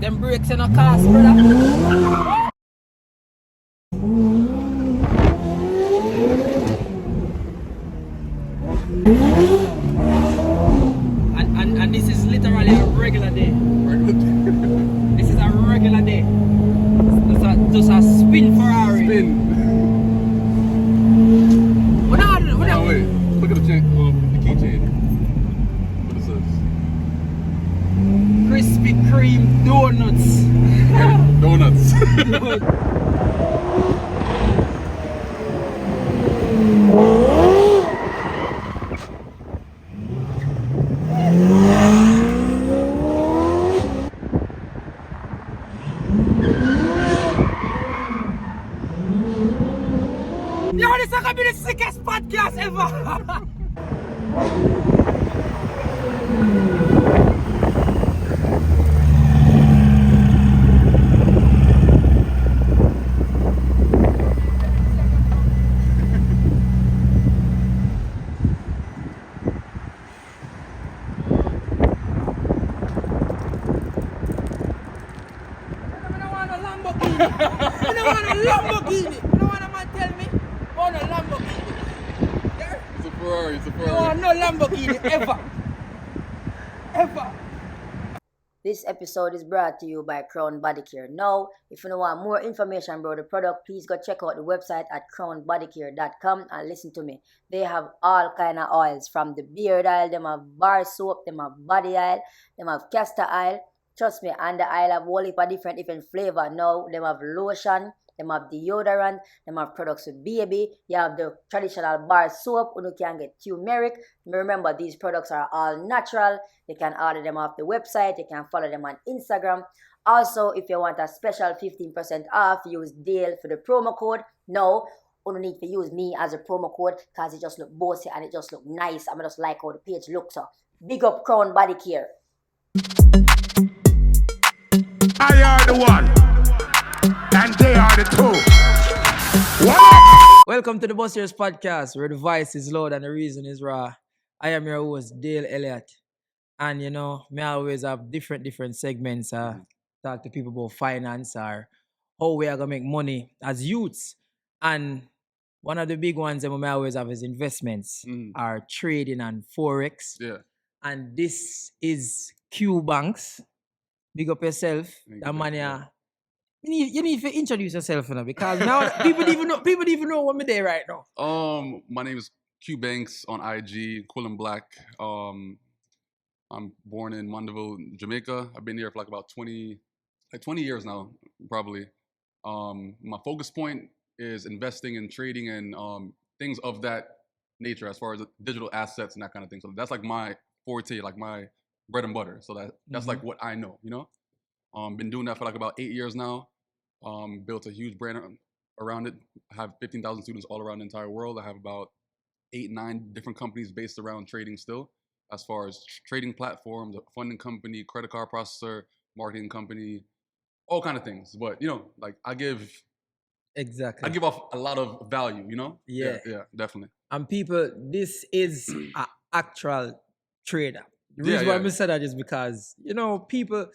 Them brakes in a cost, brother. And this is literally a regular day. This is a regular day. Just a spin Ferrari. Spin. Wait. Look at the chain. The keychain. What is this? Krispy Kreme donuts. Donuts. Yo, this is gonna be the sickest podcast ever. Lamborghini. You know what a man tell me? Oh, no Lamborghini. Yeah? It's a Ferrari. No Lamborghini ever. Ever. This episode is brought to you by Crown Body Care. Now, if you want more information about the product, please go check out the website at crownbodycare.com and listen to me. They have all kind of oils, from the beard oil, them have bar soap, them have body oil, them have castor oil. Trust me, and the oil have a whole heap of different flavor. Now, them have lotion, them have deodorant, them have products with baby. You have the traditional bar soap, you can get turmeric. Remember, these products are all natural. You can order them off the website. You can follow them on Instagram. Also, if you want a special 15% off, use Dale for the promo code. No, you don't need to use me as a promo code because it just look bossy and it just look nice. I just like how the page looks. So, big up Crown Body Care. I are the one, and they are the two. What? Welcome to the Busters Podcast, where the voice is loud and the reason is raw. I am your host, Dale Elliott. And you know, me always have different segments. Talk to people about finance or how we are gonna make money as youths. And one of the big ones that we always have is investments, are trading and Forex. Yeah. And this is Cuebanks. Big up yourself. That man, yeah. You need to introduce yourself, you know, because now people even know what me there right now. My name is Cuebanks on IG, Quillan Black. I'm born in Mandeville, Jamaica. I've been here for like about 20 years now, probably. My focus point is investing and trading and things of that nature, as far as digital assets and that kind of thing. So that's like my forte, like my bread and butter. So that's like what I know, you know. Been doing that for like about 8 years now. Built a huge brand around it. I have 15,000 students all around the entire world. I have about 8-9 different companies based around trading still, as far as trading platforms, a funding company, credit card processor, marketing company, all kind of things. But you know, like I give off a lot of value, you know? Yeah, definitely. And people, this is an actual trader. The reason why I said that is because, you know, people,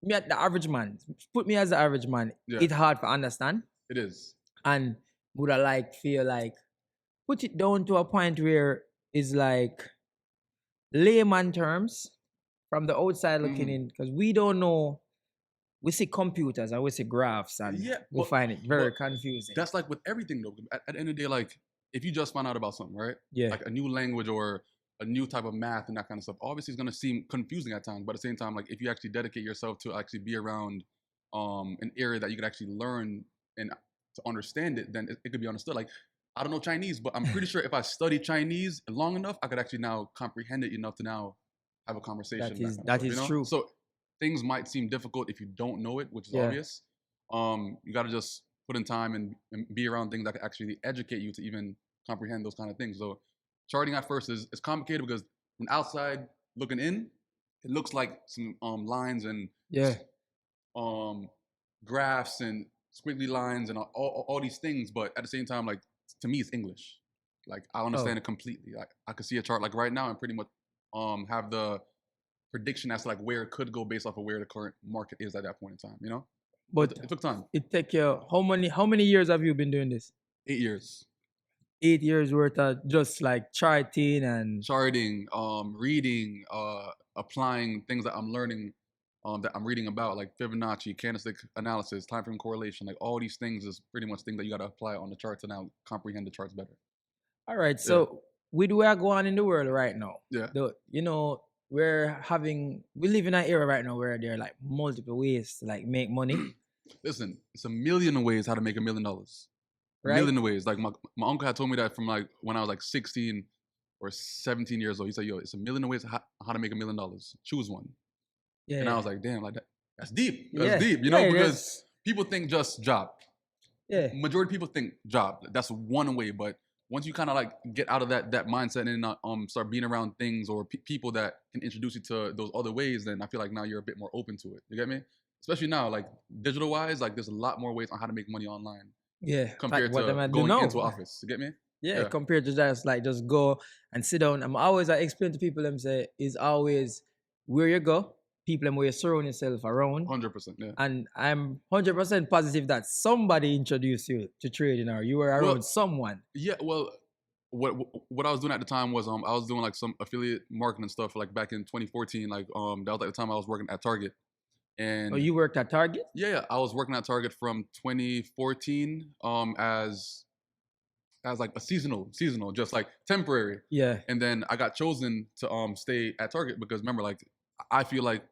me at the average man, put me as the average man, it's hard to understand. It is. And would I feel like, put it down to a point where it's like layman terms from the outside looking in, because we don't know. We see computers and we see graphs and we find it very confusing. That's like with everything though. At the end of the day, like if you just find out about something, right? Yeah. Like a new language or a new type of math and that kind of stuff, obviously it's gonna seem confusing at times. But at the same time, like if you actually dedicate yourself to actually be around an area that you could actually learn and to understand it, then it could be understood. Like I don't know Chinese, but I'm pretty sure if I study Chinese long enough, I could actually now comprehend it enough to now have a conversation. That is true. So things might seem difficult if you don't know it, which is obvious. You got to just put in time and be around things that can actually educate you to even comprehend those kind of things. So charting at first is complicated because from outside looking in, it looks like some lines and graphs and squiggly lines and all these things. But at the same time, like to me, it's English. Like I understand it completely. Like I could see a chart like right now and pretty much have the prediction as to like where it could go based off of where the current market is at that point in time. You know, But it took time. it take you how many years have you been doing this? 8 years. 8 years worth of just like charting and Charting, reading, applying things that I'm learning, that I'm reading about, like Fibonacci, candlestick analysis, time frame correlation, like all these things is pretty much things that you got to apply on the chart to now comprehend the charts better. all right. So with where going on in the world right now, Yeah. you know, we live in an era right now where there are like multiple ways to like make money. Listen, it's a million ways how to make $1 million. A Right? million ways. Like my uncle had told me that from like when I was like 16 or 17 years old. He said, "Yo, it's a million ways how to make $1 million. Choose one." Yeah. And I was like, "Damn, like that's deep. That's Yeah. deep." You know, Yeah, because people think just job. yeah. Majority of people think job. That's one way, but once you kind of like get out of that mindset and start being around things or people that can introduce you to those other ways, then I feel like now you're a bit more open to it. You get me? Especially now, like digital wise, like there's a lot more ways on how to make money online Yeah. compared what to am I do going now? into office. You get me? Yeah, Yeah. compared to just go and sit down. I explain to people them say is always where you go, people and where you surround yourself around. 100%. Yeah. And I'm 100% positive that somebody introduced you to trading or you were around someone. Yeah. Well, what I was doing at the time was I was doing like some affiliate marketing stuff like back in 2014. Like that was like the time I was working at Target. And Oh, you worked at Target? yeah, I was working at Target from 2014 as like a seasonal, just like temporary. Yeah. And then I got chosen to stay at Target because remember, like I feel like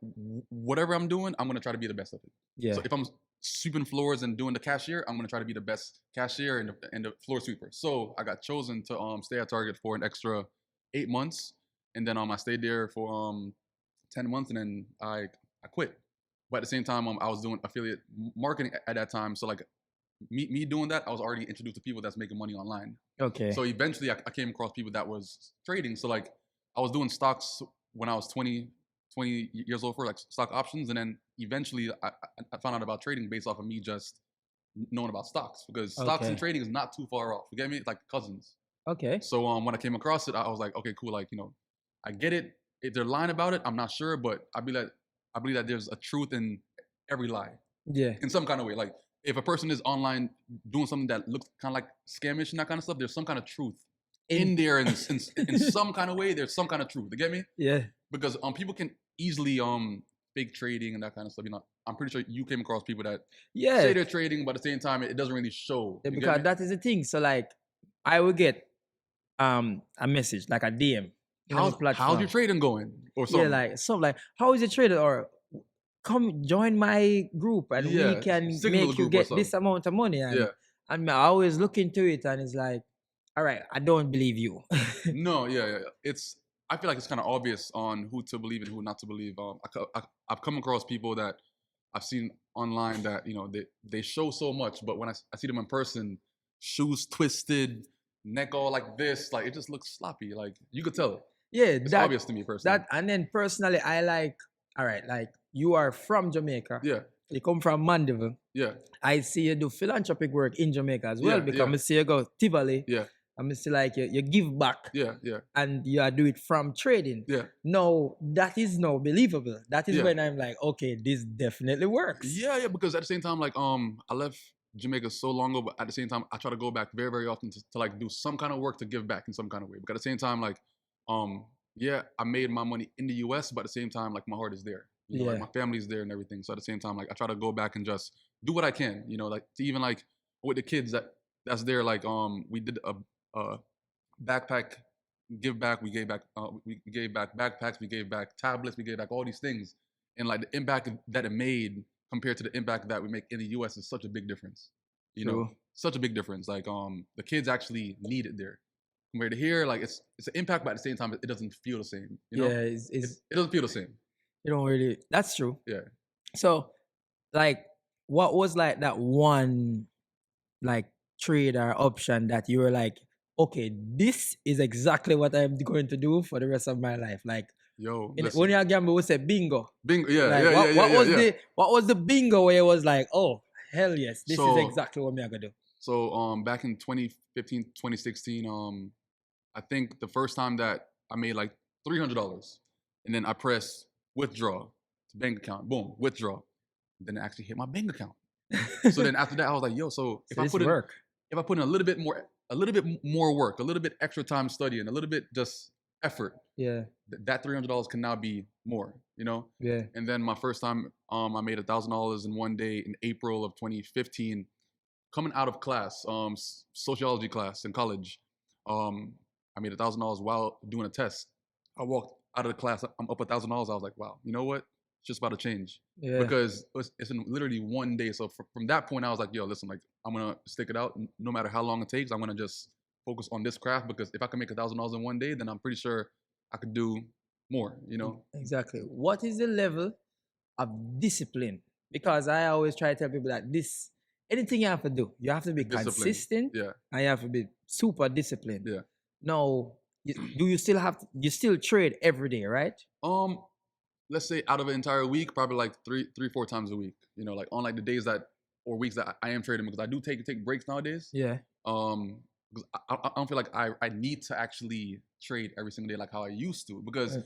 whatever I'm doing, I'm gonna try to be the best of it. Yeah. So if I'm sweeping floors and doing the cashier, I'm gonna try to be the best cashier and the floor sweeper. So I got chosen to stay at Target for an extra 8 months, and then I stayed there for 10 months, and then I quit. But at the same time, I was doing affiliate marketing at that time. So like me doing that, I was already introduced to people that's making money online. Okay. So eventually I came across people that was trading. So like I was doing stocks when I was 20 years old for like stock options. And then eventually I found out about trading based off of me just knowing about stocks because stocks and trading is not too far off. You get me? It's like cousins. Okay. So when I came across it, I was like, okay, cool. Like, you know, I get it. If they're lying about it, I'm not sure, but I believe that there's a truth in every lie. Yeah. In some kind of way. Like if a person is online doing something that looks kind of like scamish and that kind of stuff, there's some kind of truth in there in some kind of way. There's some kind of truth. You get me? Yeah. Because people can easily fake trading and that kind of stuff. You know, I'm pretty sure you came across people that say they're trading, but at the same time it doesn't really show. Yeah, because that is the thing. So like I will get a message, like a DM. How's your trading going? Or something. Yeah, like something like how is it traded? Or come join my group and we can make you get this amount of money. And I always look into it and it's like, all right, I don't believe you. No, yeah. I feel like it's kind of obvious on who to believe and who not to believe. I've come across people that I've seen online that, you know, they show so much, but when I see them in person, shoes twisted, neck all like this, like it just looks sloppy. Like you could tell it. Yeah, it's obvious to me personally. And then personally, I like, all right, like you are from Jamaica. Yeah. You come from Mandeville. Yeah. I see you do philanthropic work in Jamaica as well because I see you go Tivoli. Yeah. I see like you give back. Yeah, yeah. And you do it from trading. Yeah. No, that is no believable. That is when I'm like, okay, this definitely works. Yeah, because at the same time, like I left Jamaica so long ago, but at the same time, I try to go back very, very often to like do some kind of work to give back in some kind of way. But at the same time, like I made my money in the US, but at the same time, like my heart is there. You know, like my family's there and everything. So at the same time, like I try to go back and just do what I can, you know, like to even like with the kids that's there, like we did a backpack give back. We gave back backpacks, we gave back tablets, we gave back all these things. And like the impact that it made compared to the impact that we make in the US is such a big difference. You know, such a big difference. Like the kids actually need it there. Compared to here, like it's an impact, but at the same time, it doesn't feel the same. You know? Yeah, it doesn't feel the same. You don't really. That's true. Yeah. So, like, what was like that one, like trade or option that you were like, okay, this is exactly what I'm going to do for the rest of my life. Like, when you gamble, we say bingo. Bingo, yeah, like, what was the bingo where it was like, oh, hell yes, this is exactly what I'm gonna do. So back in 2015, 2016, I think the first time that I made like $300, and then I pressed withdraw to bank account, boom, withdraw. Then it actually hit my bank account. So then after that, I was like, yo, so if I put in, if I put in a little bit more work, a little bit extra time studying, a little bit just effort, that $300 can now be more, you know? Yeah. And then my first time, I made $1,000 in one day in April of 2015, coming out of class, sociology class in college. I made $1,000 while doing a test. I walked out of the class, I'm up $1,000. I was like, wow, you know what? It's just about to change. Yeah. Because it's in literally one day. So from that point, I was like, yo, listen, like, I'm going to stick it out. No matter how long it takes, I'm going to just focus on this craft, because if I can make $1,000 in one day, then I'm pretty sure I could do more, you know? Exactly. What is the level of discipline? Because I always try to tell people that anything you have to do, you have to be consistent. Yeah. And you have to be super disciplined. Yeah. Now, do you still trade every day, right? Let's say out of an entire week, probably like three, 4 times a week. You know, like on like the days that or weeks that I am trading, because I do take breaks nowadays. Yeah. Because I don't feel like I need to actually trade every single day like how I used to. Because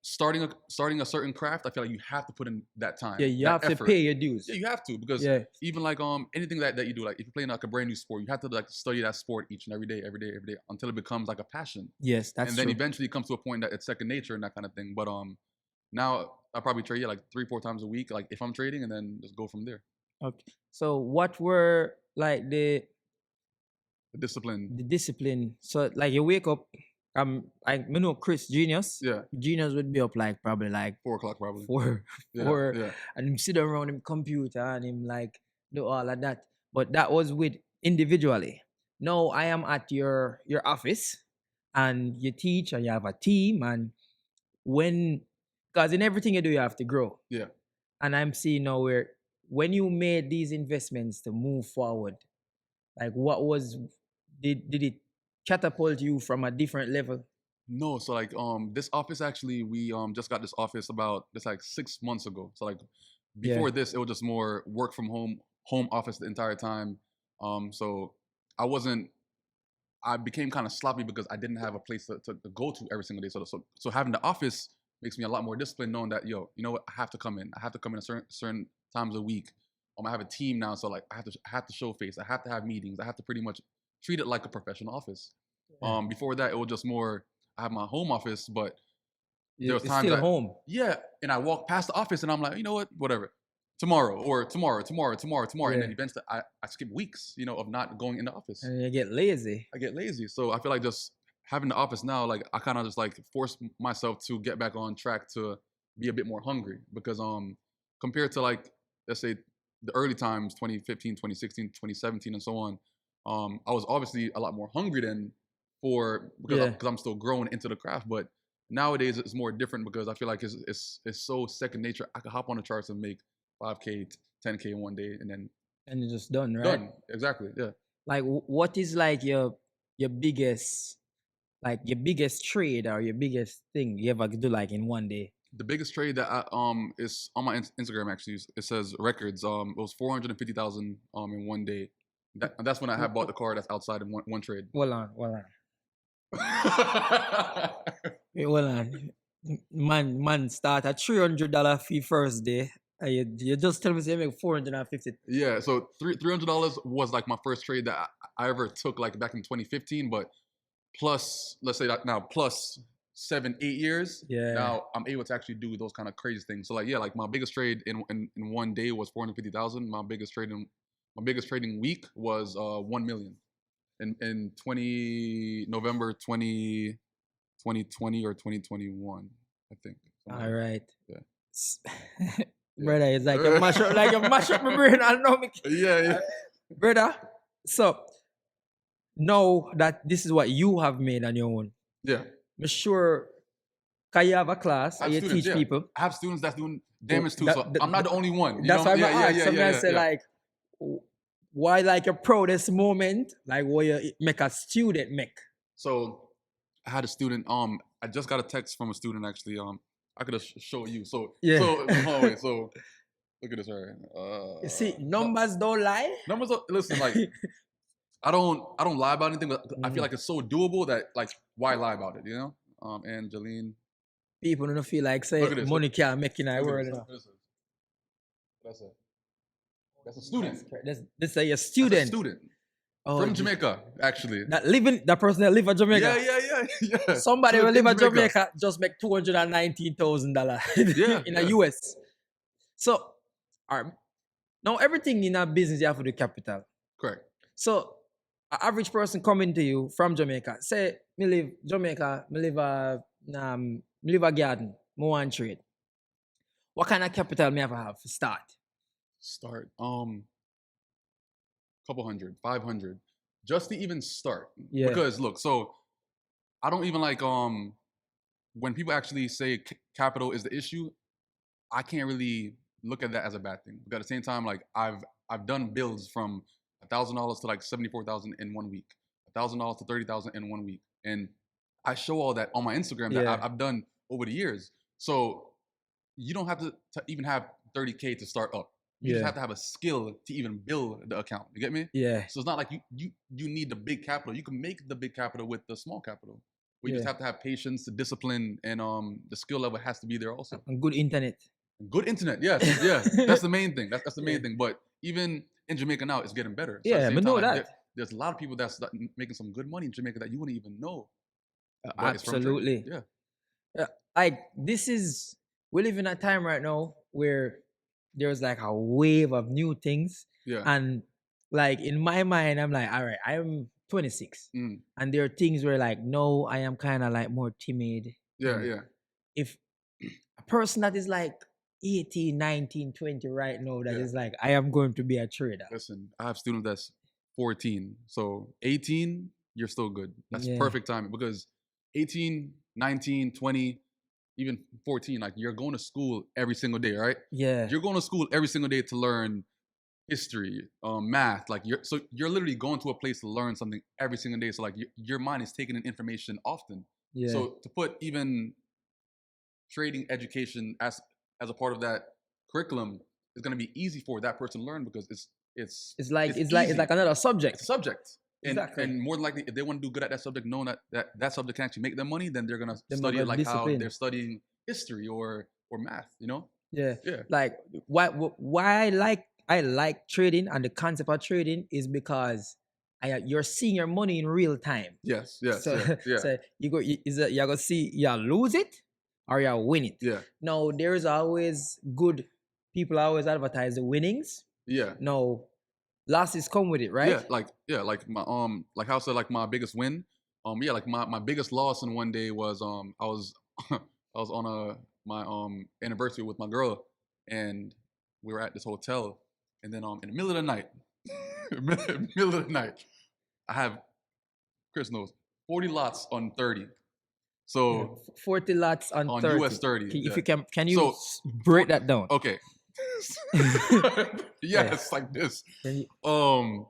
starting a certain craft, I feel like you have to put in that time. Yeah, you have effort. To pay your dues. Yeah, you have to, because even like anything that you do, like if you're playing like a brand new sport, you have to like study that sport each and every day until it becomes like a passion. Yes, that's true. And then eventually it comes to a point that it's second nature and that kind of thing. But now I probably trade like 3, 4 times a week, like if I'm trading, and then just go from there. Okay. So what were like the discipline? The discipline. So like you wake up. I know Chris Genius. Yeah. Genius would be up like probably like 4 o'clock probably. 4, and him sit around him computer and him like do all of that. But that was with individually. Now I am at your office, and you teach and you have a team, and because in everything you do you have to grow. Yeah. And I'm seeing now where when you made these investments to move forward, like did it catapult you from a different level? No, so like this office actually, we just got this office about just like 6 months ago. So like before this, it was just more work from home office the entire time. So I became kind of sloppy because I didn't have a place to go to every single day. So having the office makes me a lot more disciplined, knowing that, yo, you know what, I have to come in at certain times a week. I have a team now, so like I have to show face. I have to have meetings. I have to pretty much treat it like a professional office. Before that, it was just more, I have my home office, but there was times still home. Yeah, and I walk past the office and I'm like, you know what, whatever. Tomorrow, and then eventually I skip weeks, you know, of not going in the office. And you get lazy. I get lazy. So I feel like just having the office now, like I kind of just like force myself to get back on track to be a bit more hungry, because compared to like, let's say the early times, 2015, 2016, 2017, and so on, I was obviously a lot more hungry then because I'm still growing into the craft. But nowadays it's more different, because I feel like it's so second nature. I could hop on the charts and make 5K, 10K in one day, and you're just done, right? Done, exactly, yeah. Like, what is like your biggest trade or your biggest thing you ever do like in one day? The biggest trade that I is on my Instagram actually. It says records. It was 450,000 in one day. That's when I had bought the car that's outside in one trade. Hold on. Wait, hold on. Man, start a $300 fee first day. You just tell me you make 450. Yeah, so $300 was like my first trade that I ever took, like back in 2015. But plus, let's say that now plus 7-8 years. Yeah. Now I'm able to actually do those kind of crazy things. So like, yeah, like my biggest trade in one day was 450,000. My biggest trading week was 1 million in November 2020 or 2021, I think. All right. Yeah. Brother, it's like you mash up my brain. I know me. Yeah. Brother, so now that this is what you have made on your own. Yeah. I'm sure, can you have a class and you teach people? I have students that's doing damage too, so I'm not the only one. That's why I'm asking. Sometimes say like, why like your proudest moment, like what you make a student make? So I had a student, I just got a text from a student actually, I could have show you. So look at this right. You see, numbers don't lie. Listen, like I don't lie about anything, but I feel like it's so doable that like why lie about it, you know? Angeline, people don't feel like say Look at this. money can't make in our Look at world. this. You know? That's a student. This say a That's student. a student Oh, from Jamaica, actually. that person that live in Jamaica. Yeah. Somebody So will live in in Jamaica just make $219,000 Yeah, in the US. So, all right, now everything in a business you have to do capital. Correct. So, an average person coming to you from Jamaica, say me live Jamaica, me live a garden, me want trade. What kind of capital me have to have to start? Start. Couple hundred, 500, just to even start. Yeah. Because look, so I don't even like when people actually say capital is the issue. I can't really look at that as a bad thing. But at the same time, like I've done builds from $1,000 to like 74,000 in 1 week, $1,000 to 30,000 in 1 week, and I show all that on my Instagram that Yeah. I've done over the years. So you don't have to even have 30K to start up. You just Yeah. have to have a skill to even build the account. You get me? Yeah. So it's not like you need the big capital. You can make the big capital with the small capital. We just Yeah. have to have patience, the discipline, and the skill level has to be there also. And good internet. Good internet, yes, yeah. That's the main thing. That's the main Yeah. thing. But even in Jamaica now, it's getting better. So at the Yeah, same but know time, like, that. there's a lot of people that's making some good money in Jamaica that you wouldn't even know. But it's from trading. Absolutely. Yeah. We live in a time right now where there's like a wave of new things. Yeah. And like in my mind, I'm like, all right, I'm 26. Mm. And there are things where like, no, I am kind of like more timid. Yeah. Mm. Yeah. If a person that is like 18, 19, 20 right now, that is like, I am going to be a trader. Listen, I have students that's 14. So 18, you're still good. That's Yeah. perfect timing because 18, 19, 20, even 14, like you're going to school every single day, right? Yeah. You're going to school every single day to learn history, math. Like you're literally going to a place to learn something every single day. So like your mind is taking in information often. Yeah. So to put even trading education as a part of that curriculum is going to be easy for that person to learn because it's like easy. another subject. It's a subject. Exactly. And more than likely, if they want to do good at that subject, knowing that subject can actually make them money, then they're gonna Them study are it like how discipline. they're studying history or math. You know? Yeah. Yeah. Like why I like trading and the concept of trading is because you're seeing your money in real time. Yes. So, Yeah. so you're gonna see you lose it or you win it. Yeah. Now there's always good people always advertise the winnings. Yeah. No, losses come with it, right? Like my like how I said like my biggest win. Like my biggest loss in one day was I was I was on my anniversary with my girl and we were at this hotel and then in the middle of the night I have Chris knows 40 lots on 30. So 40 lots on 30. US 30. If you can you So, break that down? Okay. Yes, like this. Can you-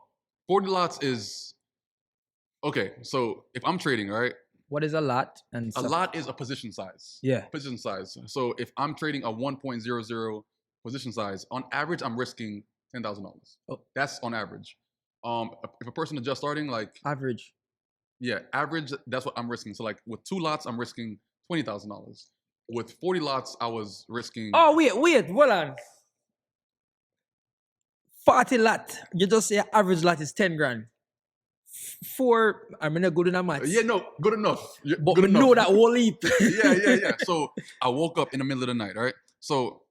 40 lots is okay. So if I'm trading, right? What is a lot? And A lot is a position size. Yeah. Position size. So if I'm trading a 1.00 position size, on average, I'm risking $10,000. Oh. That's on average. If a person is just starting, like Average. average, that's what I'm risking. So like with 2 lots, I'm risking $20,000. With 40 lots, I was risking. Oh wait, hold on. 40 lot. You just say average lot is 10 grand. I'm not good enough maths. Yeah, no, good enough. But Good we know that whole heap. yeah. So I woke up in the middle of the night, right? So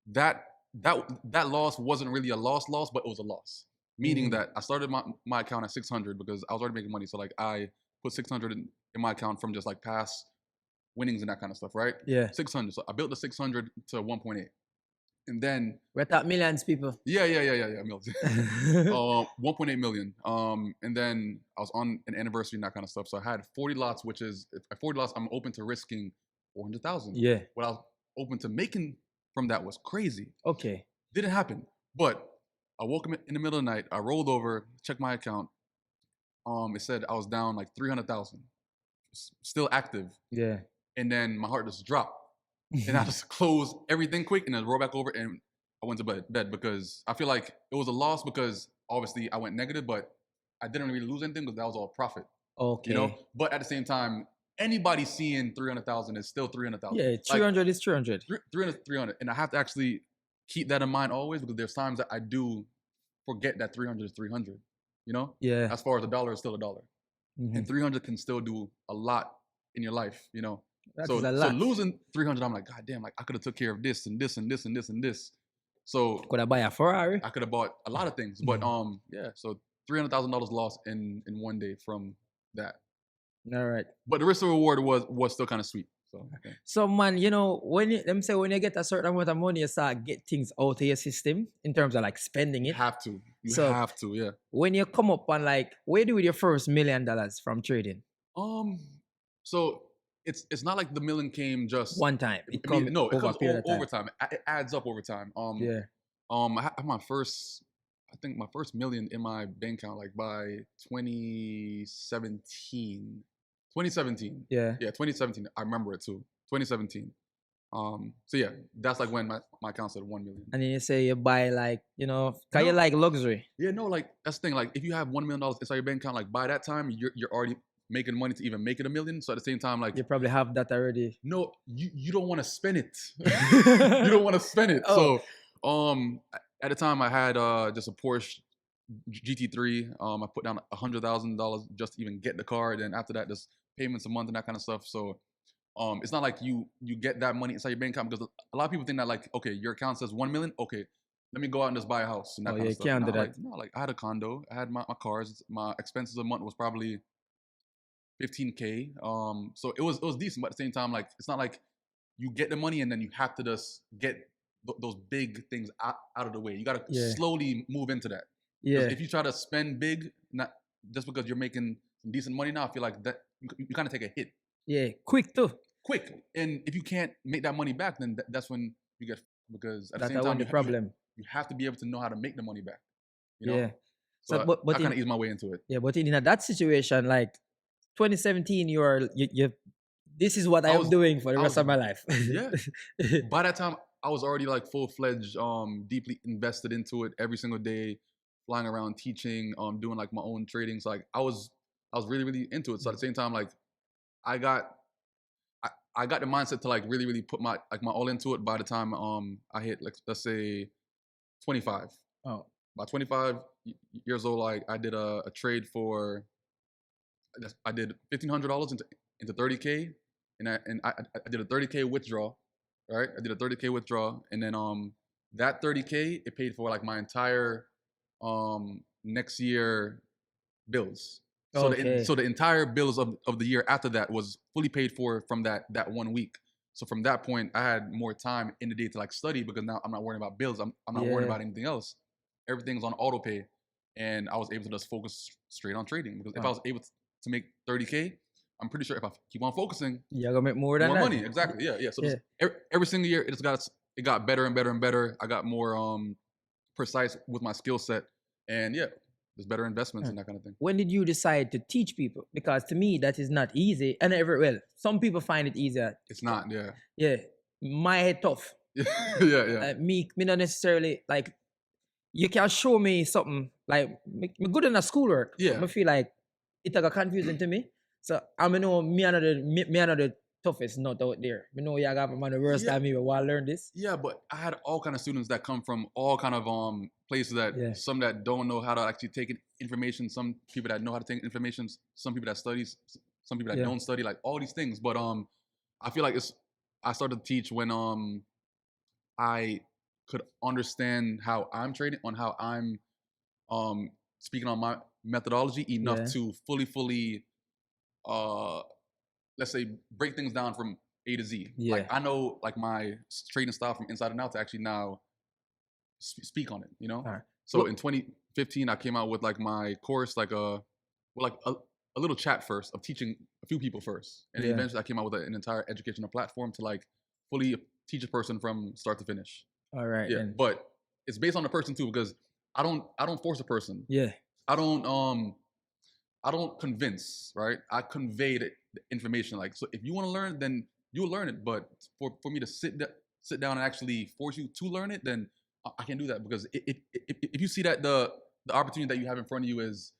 that loss wasn't really a loss, but it was a loss. Meaning that I started my account at 600 because I was already making money. So like I put 600 in my account from just like past winnings and that kind of stuff, right? Yeah. 600. So I built the 600 to 1.8. And then We're at millions, people. yeah, millions. 1.8 million. And then I was on an anniversary and that kind of stuff. So I had 40 lots, which is at 40 lots, I'm open to risking 400,000. Yeah. What I was open to making from that was crazy. Okay. Didn't happen. But I woke up in the middle of the night. I rolled over, checked my account. It said I was down like 300,000, still active. Yeah. And then my heart just dropped. And I just closed everything quick and then rolled back over and I went to bed because I feel like it was a loss because obviously I went negative, but I didn't really lose anything because that was all profit. Okay. You know? But at the same time, anybody seeing 300,000 is still 300,000. Yeah, 300 is 300. 300, and I have to actually keep that in mind always because there's times that I do forget that 300 is 300. You know, Yeah. as far as a dollar is still a dollar, Mhm. and 300 can still do a lot in your life. You know, That so is a so lot. losing 300, I'm like, God damn, like I could have took care of this and this and this and this and this. So Could I buy a Ferrari? I could have bought a lot of things, but yeah. So $300,000 lost in one day from that. All right. But the risk reward was still kind of sweet. So okay. So man, you know, when you get a certain amount of money, you start get things out of your system in terms of like spending You it. have to. You So- have to. Yeah. When you come up on like, where do you with your first $1 million from trading? So it's not like the million came just One time. It I mean, comes no, it over a comes period of time. over time. It adds up over time. Yeah. I had my first, I think my first million in my bank account like by 2017. 2017. Yeah. Yeah, 2017. I remember it too. 2017. So yeah, that's like when my account said 1 million. And then you say you buy like, you know, cause you No. like luxury. Yeah, no, like that's the thing. Like if you have $1 million inside your bank account, like by that time you're already making money to even make it a million. So at the same time, like You probably have that already. no, you don't want to spend it. You don't want to spend it. Oh. So at the time I had just a Porsche GT3. I put down $100,000 just to even get the car. Then after that, just payments a month and that kind of stuff. So it's not like you get that money inside your bank account because a lot of people think that like, okay, your account says 1 million. Okay, let me go out and just buy a house and that Oh, kind yeah, of stuff. you can't No, do like, that. no, like I had a condo, I had my cars, my expenses a month was probably 15K. So it was decent, but at the same time, like it's not like you get the money and then you have to just get those big things out of the way. You got to Yeah. slowly move into that. 'Cause Yeah. if you try to spend big, not just because you're making some decent money now, I feel like that you kind of take a hit Yeah. Quick too. quick. And if you can't make that money back, then that's when you get because at the That's same the time only problem. you have to be able to know how to make the money back. You know? Yeah. So, So, but I kind in- of ease my way into it. Yeah, but in that situation, like 2017, you this is what I I'm was- doing for the I rest was- of my life. Yeah. By that time, I was already like full-fledged, deeply invested into it every single day, flying around teaching, doing like my own trading. So like I was really, really into it. So at the same time, like I got the mindset to like really, really put my all into it by the time I hit like let's say 25. Oh. By 25 years old, like I did a trade for I did $1,500 into 30K, and I did a 30K withdrawal, right? I did a 30K withdrawal, and then that 30K it paid for like my entire next year bills. So Okay. the entire bills of the year after that was fully paid for from that 1 week. So from that point, I had more time in the day to like study because now I'm not worrying about bills. I'm not worrying Yeah. about anything else. Everything's on auto pay, and I was able to just focus straight on trading because if I Wow. was able to make 30K, I'm pretty sure if I keep on focusing, You're gonna make more than more that. money. Exactly. Yeah, yeah. So Yeah. just every single year, it got better and better and better. I got more precise with my skill set, and yeah, there's better investments and that kind of thing. When did you decide to teach people? Because to me, that is not easy. And some people find it easier. It's not. Yeah. Yeah, my head tough. Yeah. Yeah. Me not necessarily like. You can show me something like me good in a schoolwork. Yeah. I feel like it got confusing to me. So I know me another the toughest nut out there. Me know you got from the worst Yeah. time me while learn this. Yeah, but I had all kind of students that come from all kind of places that Yeah. some that don't know how to actually take in information, some people that know how to take information, some people that studies, some people that Yeah. don't study, like all these things. But I feel like I started to teach when I could understand how I'm trading, on how I'm speaking on my methodology enough Yeah. to fully let's say break things down from A to Z. Yeah. Like I know like my trading style from inside and out to actually now speak on it, you know? Alright. So Well- in 2015, I came out with like my course, like a little chat first of teaching a few people first. And then Yeah. eventually I came out with an entire educational platform to like fully teach a person from start to finish. All right. Yeah. then. But it's based on the person too, because I don't force a person. Yeah. I don't convince, right? I convey the information. Like, so if you want to learn, then you'll learn it. But for me to sit down and actually force you to learn it, then I can't do that because if you see that the opportunity that you have in front of you is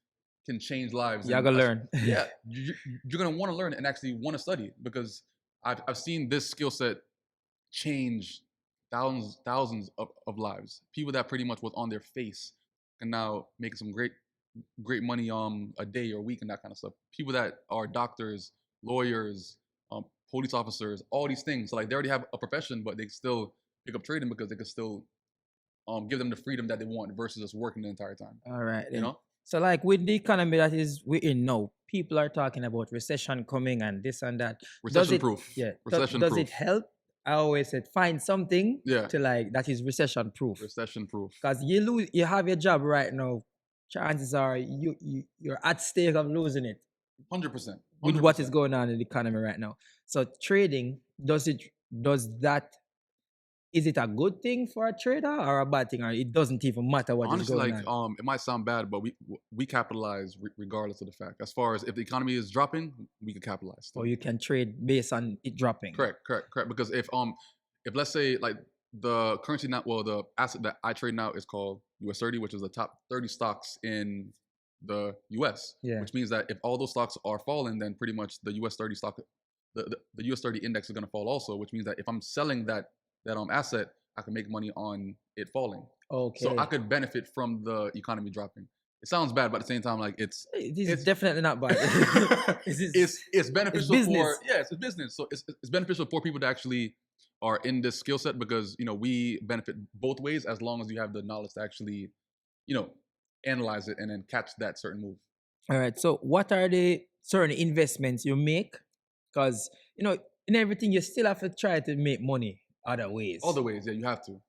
can change lives. You and, gotta learn. Yeah, you're gonna want to learn and actually want to study, because I've seen this skill set change thousands of lives. People that pretty much was on their face and now making some great money a day or week and that kind of stuff. People that are doctors, lawyers, police officers, all these things. So like they already have a profession, but they still pick up trading because they can still give them the freedom that they want versus just working the entire time. All right. You know? So like with the economy that is we're in now, people are talking about recession coming and this and that. Recession-proof. Yeah. Recession-proof. Does it help? I always said find something to like that is recession proof. Recession-proof. Because you have your job right now, chances are you're at stake of losing it. 100%. With what is going on in the economy right now. So trading, is it a good thing for a trader or a bad thing, or it doesn't even matter what is going on? It might sound bad, but we capitalize regardless of the fact. As far as if the economy is dropping, we can capitalize. Or you can trade based on it dropping. Correct. Because if let's say like the currency the asset that I trade now is called US30, which is the top 30 stocks in the US. Yeah. Which means that if all those stocks are falling, then pretty much the US30 stock, the US30 index is going to fall also. Which means that if I'm selling that asset, I can make money on it falling. Okay. So I could benefit from the economy dropping. It sounds bad, but at the same time, like it's definitely not bad. it's beneficial it's it's business. So it's beneficial for people that actually are in this skill set, because we benefit both ways as long as you have the knowledge to actually analyze it and then catch that certain move. All right. So what are the certain investments you make? Because in everything you still have to try to make money other ways. Other ways, yeah, you have to.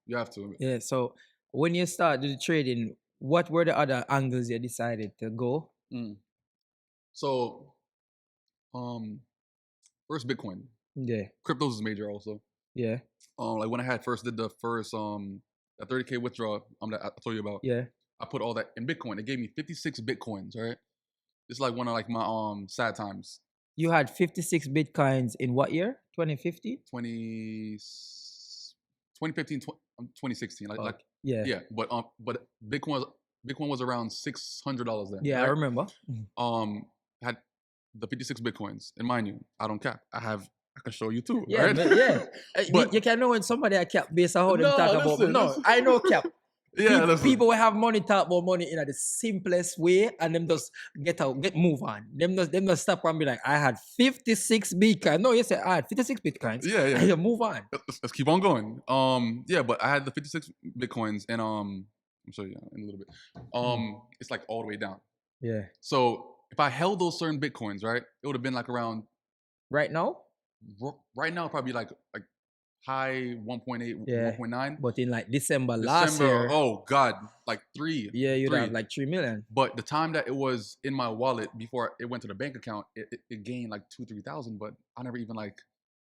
Yeah. So when you started the trading, what were the other angles you decided to go? So, first Bitcoin. Yeah. Cryptos is major also. Yeah. Like when I did the first that 30K withdrawal that I told you about. Yeah. I put all that in Bitcoin. It gave me 56 Bitcoins, right? It's like one of like my sad times. You had 56 Bitcoins in what year? 2015? 2015, 2016. yeah. Yeah, but Bitcoin was around $600 then. Yeah, right? I remember. Had the 56 Bitcoins, and mind you, I don't cap. I can show you too. Yeah, right? But you can know when somebody a cap based on how them talk about. No, I know cap. Yeah, people will have money talk about money in the simplest way, and them just move on. Them just stop and be like, I had 56 Bitcoins. No, you said I had 56 Bitcoins. Yeah. And you move on. Let's keep on going. But I had the 56 Bitcoins, and I'll show you in a little bit. It's like all the way down. Yeah. So if I held those certain Bitcoins, right, it would have been like around. Right now? Right now, probably like high 1.8, yeah. 1.9. But in like December last year. Oh God, like 3. Yeah, you'd have like 3 million. But the time that it was in my wallet before it went to the bank account, it gained like 2,000-3,000. But I never even like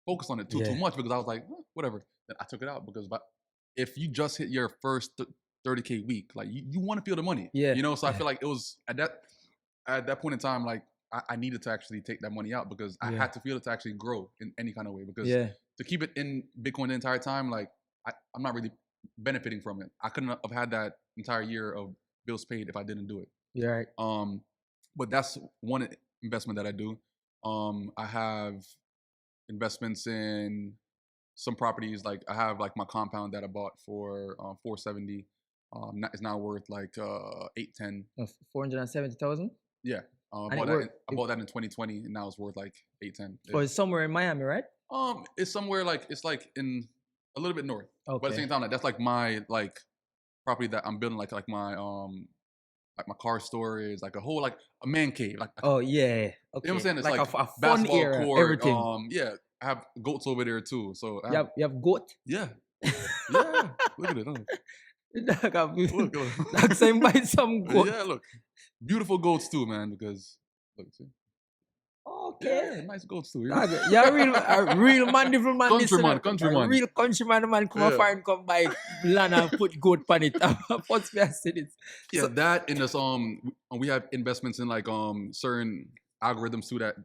focused on it too much, because I was like, whatever. Then I took it out, because if you just hit your first 30K week, like you want to feel the money. Yeah. So I feel like it was at that point in time, like I needed to actually take that money out, because I had to feel it to actually grow in any kind of way, because to keep it in Bitcoin the entire time, like I'm not really benefiting from it. I couldn't have had that entire year of bills paid if I didn't do it. Yeah. Right. But that's one investment that I do. I have investments in some properties. Like I have like my compound that I bought for $470. It's now worth like $810. 470,000. Yeah. I bought that in 2020, and now it's worth like $810. Oh, it's somewhere in Miami, right? It's somewhere it's like in a little bit north. Okay. But at the same time, like that's like my like property that I'm building, like my car storage, like a whole like a man cave. Like oh yeah. Okay. You know what I'm saying? It's like like a fun basketball area, court. everything. Yeah. I have goats over there too. So you have goat? Yeah. Yeah. Look at it. Look. Like saying buy some goat. Yeah, look. Beautiful goats too, man, because look, see. Okay. Yeah, nice goats too. Yeah, a real Mandeville man. Countryman. A real countryman man come come buy land and put goat on it. What's this? Yeah, so, that in this we have investments in like certain algorithms too that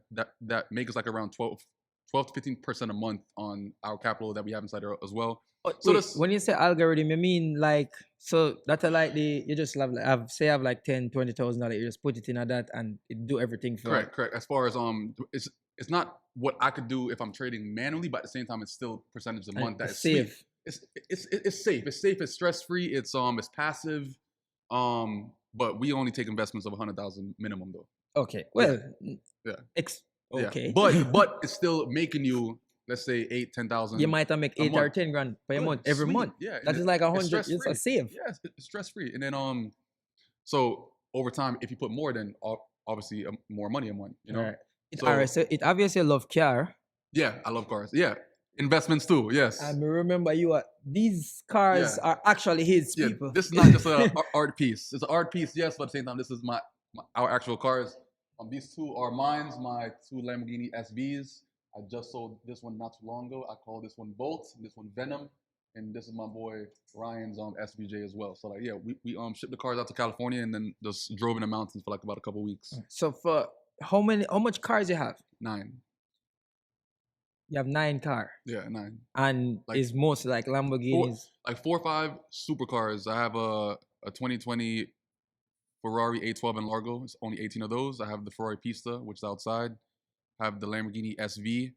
make us like around 12 to 15% a month on our capital that we have inside there as well. So Wait, this, when you say algorithm, you mean like so that's like you just have like 10, $20,000, you just put it in at that and it do everything for correct. As far as it's not what I could do if I'm trading manually, but at the same time, it's still percentage a and month that it's is sweet. safe. It's safe. It's safe. It's stress free. It's passive. But we only take investments of 100,000 minimum though. Okay. Well, Yeah. okay. Yeah. But it's still making you, let's say 8-10,000. You might have make a 8 or month. 10 grand per Good, month every sweet. month. Yeah. That and is like it's 100. It's a stress-free. save. Yeah, it's stress free. And then so over time, if you put more, then obviously more money a month. You know. Right. So, Alright, so it obviously love car. yeah, I love cars. Yeah, investments too. Yes. I remember these cars are actually his Yeah, people. this is not just an art piece. It's an art piece, yes, but at the same time, this is our actual cars. These two are mine, my two Lamborghini SVs. I just sold this one not too long ago. I call this one Bolt, this one Venom, and this is my boy Ryan's SVJ as well. So like, yeah, we shipped the cars out to California and then just drove in the mountains for like about a couple weeks. So for how much cars you have? 9. You have 9 cars. Yeah, 9. And Like, it's mostly like Lamborghinis. 4 or 5 supercars. I have a 2020 Ferrari A12 in Largo. It's only 18 of those. I have the Ferrari Pista, which is outside. I have the Lamborghini SV.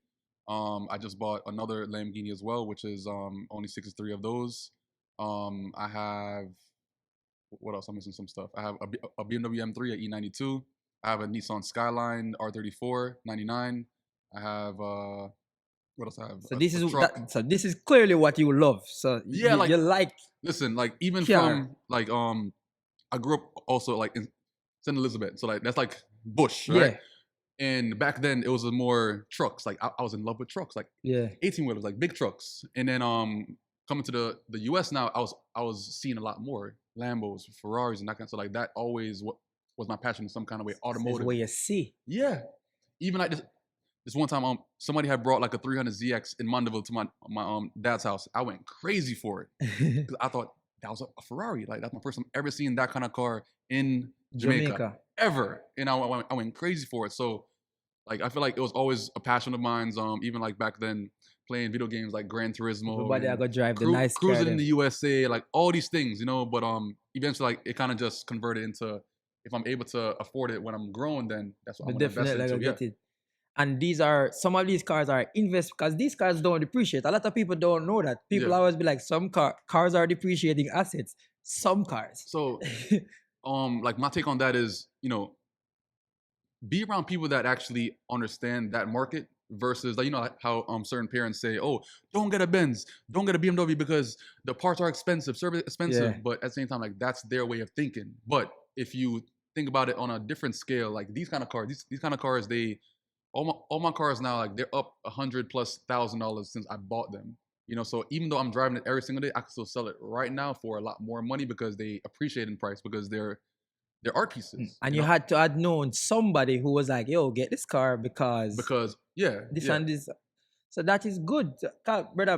I just bought another Lamborghini as well, which is only 63 of those. I have, what else? I'm missing some stuff. I have a BMW M3, a E92. I have a Nissan Skyline R34 99. I have what else I have? So this is clearly what you love. So Yeah, you like listen, like even car. from like I grew up also like in St. Elizabeth, so like that's like bush, right? Yeah. And back then it was more trucks. Like I was in love with trucks, like Yeah. 18-wheelers, like big trucks. And then coming to the US now, I was seeing a lot more Lambos, Ferraris, and that kind of stuff. Like that always was my passion in some kind of way. Automotive. This is where you see. Yeah. Even like this one time, somebody had brought like a 300ZX in Mandeville to my dad's house. I went crazy for it because I thought that was a Ferrari. Like that's my first time ever seeing that kind of car in Jamaica. Ever. And I went crazy for it. So like I feel like it was always a passion of mine. Even like back then, playing video games like Gran Turismo. Everybody I go drive the nice car. Cruising in the USA, like all these things, you know. But eventually, like it kind of just converted into if I'm able to afford it when I'm growing, then that's what I'm gonna invest into. Get it. And some of these cars are because these cars don't depreciate. A lot of people don't know that. People always be like, some cars are depreciating assets. Some cars. So, like my take on that is, you know, be around people that actually understand that market versus like, you know, how certain parents say, oh, don't get a Benz, don't get a BMW because the parts are expensive, service expensive. Yeah. But at the same time, like that's their way of thinking. But if you think about it on a different scale, like these kind of cars, these kind of cars, all my cars now, like they're up $100,000+ since I bought them. You know, so even though I'm driving it every single day, I can still sell it right now for a lot more money because they appreciate in price because they're art pieces. And you had to have known somebody who was like, yo, get this car because this and this. So that is good. Brother,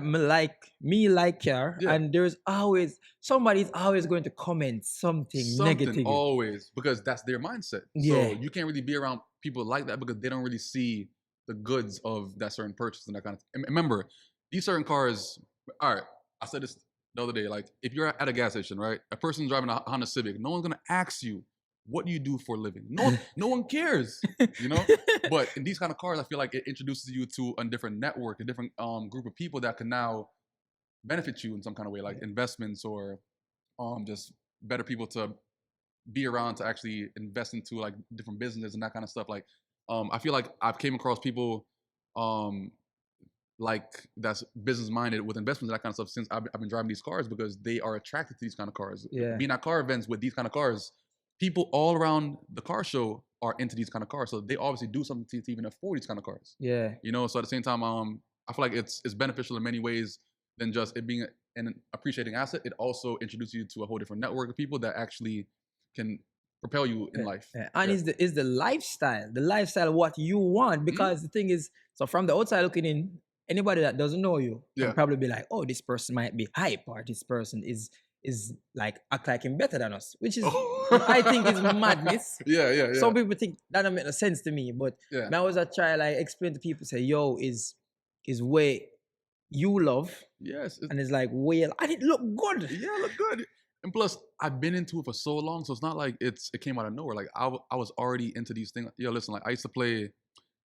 me like car, and there's always somebody's always going to comment something negative. Always, because that's their mindset. So you can't really be around people like that because they don't really see the goods of that certain purchase and that kind of thing. Remember, these certain cars, all right, I said this the other day, like if you're at a gas station, right? A person driving a Honda Civic, no one's gonna ask you, what do you do for a living? No one cares, you know? But in these kind of cars, I feel like it introduces you to a different network, a different group of people that can now benefit you in some kind of way, like investments or just better people to be around to actually invest into like different businesses and that kind of stuff. Like, I feel like I've came across people like that's business minded with investments and that kind of stuff since I've been driving these cars because they are attracted to these kind of cars. Yeah. Being at car events with these kind of cars, people all around the car show are into these kind of cars. So they obviously do something to even afford these kind of cars. Yeah. You know, so at the same time, I feel like it's beneficial in many ways than just it being an appreciating asset. It also introduces you to a whole different network of people that actually can propel you in life. Yeah. And is the lifestyle what you want? Because the thing is, so from the outside looking in, anybody that doesn't know you can probably be like, oh, this person might be hype or this person is like act like him better than us, which is I think is madness. Yeah. Some people think that don't make no sense to me, but when I was a child, I explained to people, say, yo, is way you love, Yes, and it's like, well, and it look good. yeah, look good. And plus, I've been into it for so long, so it's not like it came out of nowhere. Like I was already into these things. Yo, listen, like I used to play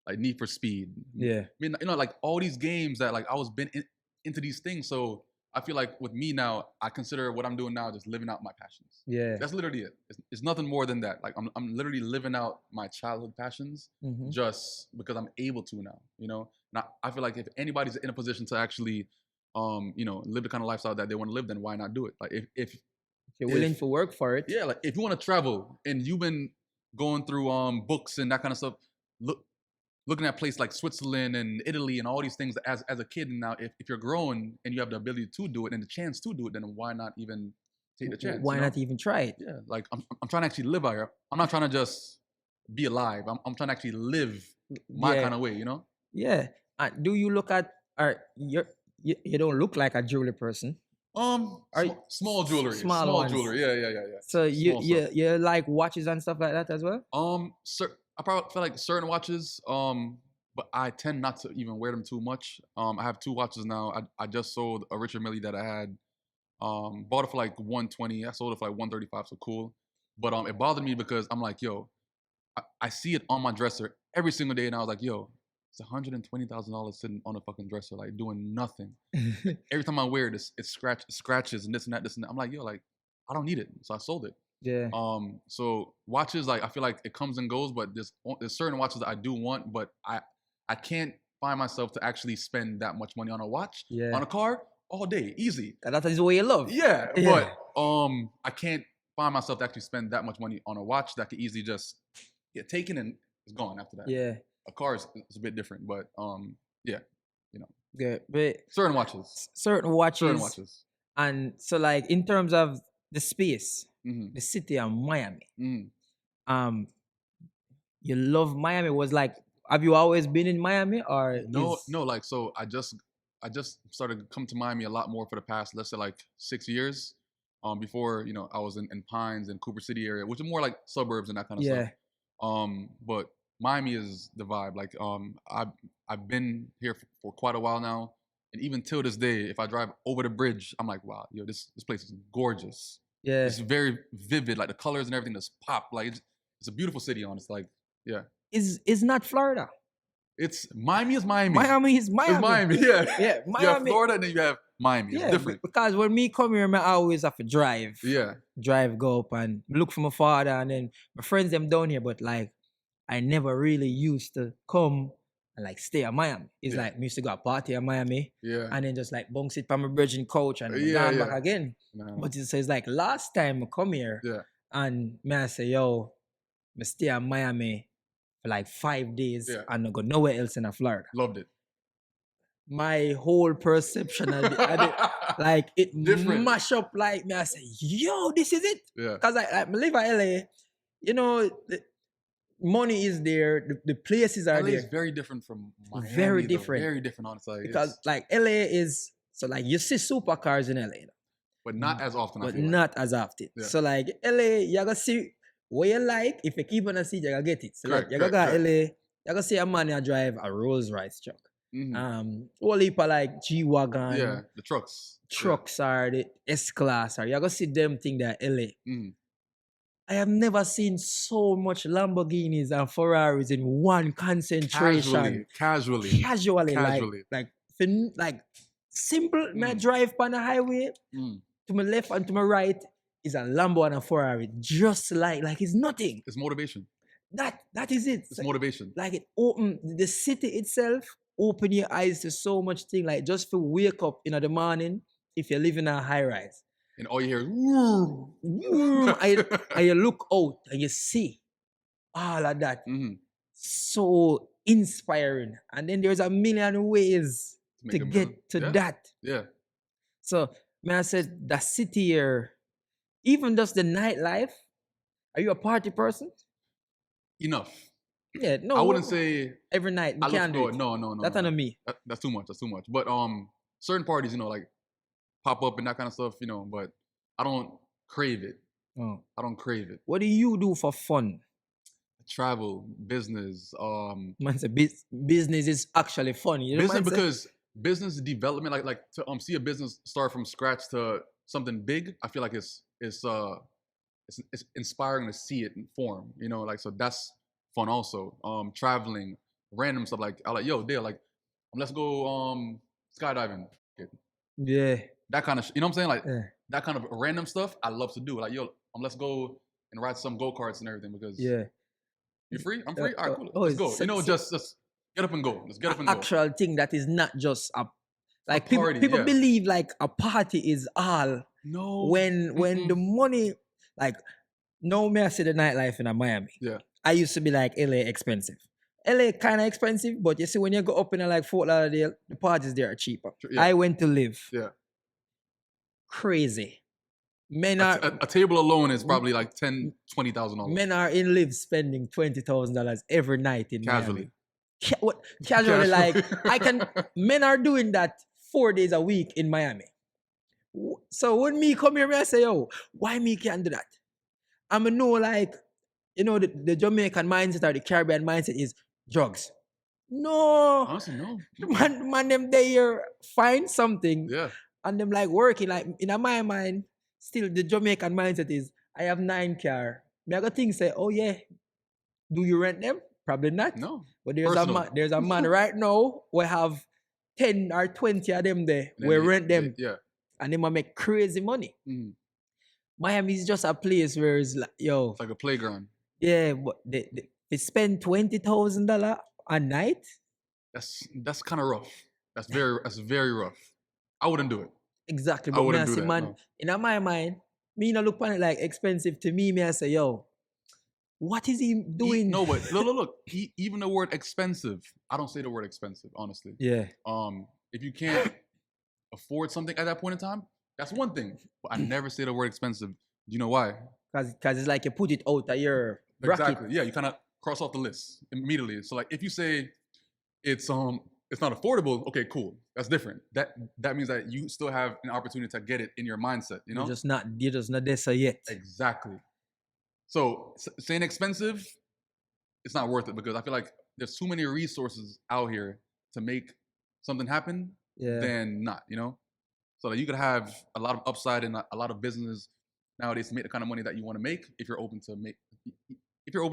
like Need for Speed. Yeah. I mean, like all these games that like I was into these things. So I feel like with me now, I consider what I'm doing now just living out my passions. Yeah. That's literally it. It's nothing more than that. Like I'm literally living out my childhood passions just because I'm able to now. And I feel like if anybody's in a position to actually, live the kind of lifestyle that they want to live, then why not do it? Like if you're willing to work for it. Yeah, like if you want to travel and you've been going through books and that kind of stuff, looking at places like Switzerland and Italy and all these things as a kid, and now if you're growing and you have the ability to do it and the chance to do it, then why not even take the chance? Why not even try it? Yeah, like I'm trying to actually live out here. I'm not trying to just be alive. I'm trying to actually live my kind of way, Yeah. Do you look at you don't look like a jewelry person? Small jewelry. Small jewelry. Yeah. So you like watches and stuff like that as well? I probably feel like certain watches, but I tend not to even wear them too much. I have 2 watches now. I just sold a Richard Mille that I had. Bought it for like 120. I sold it for like 135, so cool. But it bothered me because I'm like, yo, I see it on my dresser every single day, and I was like, yo, it's $120,000 sitting on a fucking dresser, like doing nothing. Every time I wear it, it scratches and this and that. I'm like, yo, like I don't need it, so I sold it. Yeah. So watches, like I feel like it comes and goes, but there's certain watches that I do want, but I can't find myself to actually spend that much money on a watch. Yeah. On a car all day, easy. That is the way you love. Yeah, but I can't find myself to actually spend that much money on a watch that could easily just get taken and it's gone after that. Yeah. A car is a bit different, but yeah, Yeah, but certain watches. Certain watches. And so, like in terms of the space, the city of Miami, you love Miami. Was like, have you always been in Miami or no? Like, so I just started to come to Miami a lot more for the past, let's say, like 6 years. Before I was in Pines and Cooper City area, which are more like suburbs and that kind of stuff. But Miami is the vibe. Like, I've been here for quite a while now, and even till this day, if I drive over the bridge, I'm like, wow, this place is gorgeous. Yeah, it's very vivid. Like the colors and everything just pop. Like it's a beautiful city. Honestly, like is not Florida. It's Miami is Miami. Miami is Miami. It's Miami. Yeah, yeah. Miami. You have Florida and then you have Miami. It's different. Because when me come here, I always have to drive. Yeah, go up and look for my father, and then my friends them down here. But like, I never really used to come and like stay at Miami. It's like me used to go a party at Miami. Yeah. And then just like bunk sit on my virgin couch and go back again. No. But it says like last time I come here and me I say, yo, I stay at Miami for like 5 days and I go nowhere else in Florida. Loved it. My whole perception of it, like it different. Mash up like me. I say, yo, this is it. Yeah. Because I live in LA, money is there, the places are LA there. Is very different from Miami. Very different. Very different, honestly. Because like LA is, so like you see supercars in LA. But not as often, But not as often. Yeah. So like LA, you gotta see what you like. If you keep on a seat, you gotta get it. So correct, like you gotta go LA, you gotta see a man who drive a Rolls Royce truck. All heap of like G-Wagon. Yeah, the trucks. Trucks are the S-Class are. You gotta see them thing that LA. I have never seen so much Lamborghinis and Ferraris in one concentration. Casually. Like simple. Me drive on the highway. To my left and to my right is a Lambo and a Ferrari. Just like it's nothing. It's motivation. That is it. It's motivation. Like it open the city itself. Open your eyes to so much thing. Like just to wake up in the morning if you live in a high rise. And all you hear is and you look out and you see all of that. So inspiring. And then there's a million ways to get to that. Yeah. So, man, I said, the city here, even just the nightlife, are you a party person? Enough. Yeah, no. I wouldn't say every night. We can't do it. No. That's not me. That's too much. But certain parties, like pop up and that kind of stuff, but I don't crave it. I don't crave it. What do you do for fun? Travel, business. Man, say business is actually fun. Business because business development, like to see a business start from scratch to something big, I feel like it's inspiring to see it in form, you know, like, so that's fun also. Traveling, random stuff, like I like, yo, Dale, like, let's go skydiving. Yeah. That kind of, you know what I'm saying? Like Yeah. that kind of random stuff, I love to do. Like, yo, let's go and ride some go-karts and everything because Yeah. you free? I'm free? All right, cool. Oh, Let's go. so- You know, so- just get up and go. Let's get up and go. Actual thing that is not just a like people, party, people yeah. believe like a party is all No. when the money like no me I see the nightlife in Miami. Yeah. I used to be like LA expensive. LA kind of expensive, but you see when you go up in like Fort Lauderdale, the parties there are cheaper. Yeah. I went to live. Yeah. Crazy. Men are A table alone is probably like $10,000-$20,000. men are in live spending $20,000 every night in Casually. Miami. What casually like I can men are doing that 4 days a week in Miami. So when me come here, I say, yo, why me can't do that? I'm know like, you know, the Jamaican mindset or the Caribbean mindset is drugs. No. Honestly, no. Man them there find something Yeah. and them like working. Like in my mind, still the Jamaican mindset is I have 9 car. Me I go think say, oh yeah, do you rent them? Probably not. No. But Personal. there's a man right now we have 10 or 20 of them there. And then We rent them Yeah. and they might make crazy money. Mhm. Miami is just a place where it's like, yo, It's like a playground. yeah, but they spend $20,000 a night. That's kind of rough. That's very rough. I wouldn't do it. Exactly. I But me wouldn't I do say, that, man, no. in my mind, me not look on it like expensive. To me I say, yo, what is he doing? No, but look. Even the word expensive, I don't say the word expensive, honestly. Yeah. If you can't afford something at that point in time, that's one thing. But I never say the word expensive. Do you know why? Because it's like you put it out of your bracket. Exactly. Yeah, you kind of cross off the list immediately. So like if you say it's not affordable, okay, cool. That's different. That means that you still have an opportunity to get it in your mindset, you know? You're just not there so yet. Exactly. So saying expensive, it's not worth it because I feel like there's too many resources out here to make something happen Yeah. than not, you know? So that you could have a lot of upside and a lot of business nowadays to make the kind of money that you want to make if you're open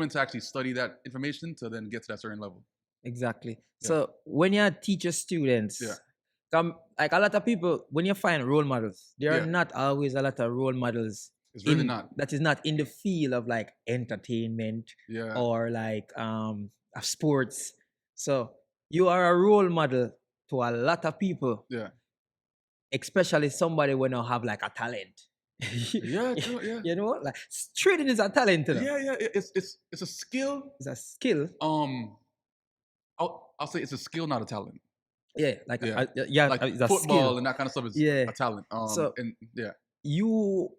to actually study that information to then get to that certain level. Exactly. Yeah. So when you teach your students, Yeah. like a lot of people, when you find role models, there Yeah. are not always a lot of role models. It's really not. That is not in the field of like entertainment Yeah. or like of sports. So you are a role model to a lot of people. Yeah. Especially somebody when you have like a talent. Yeah, true, yeah. You know, like trading is a talent. You know? Yeah. It's a skill. It's a skill. I'll say it's a skill, not a talent. Yeah, like Yeah. Like it's a football skill. and that kind of stuff is Yeah. a talent. So- and yeah. You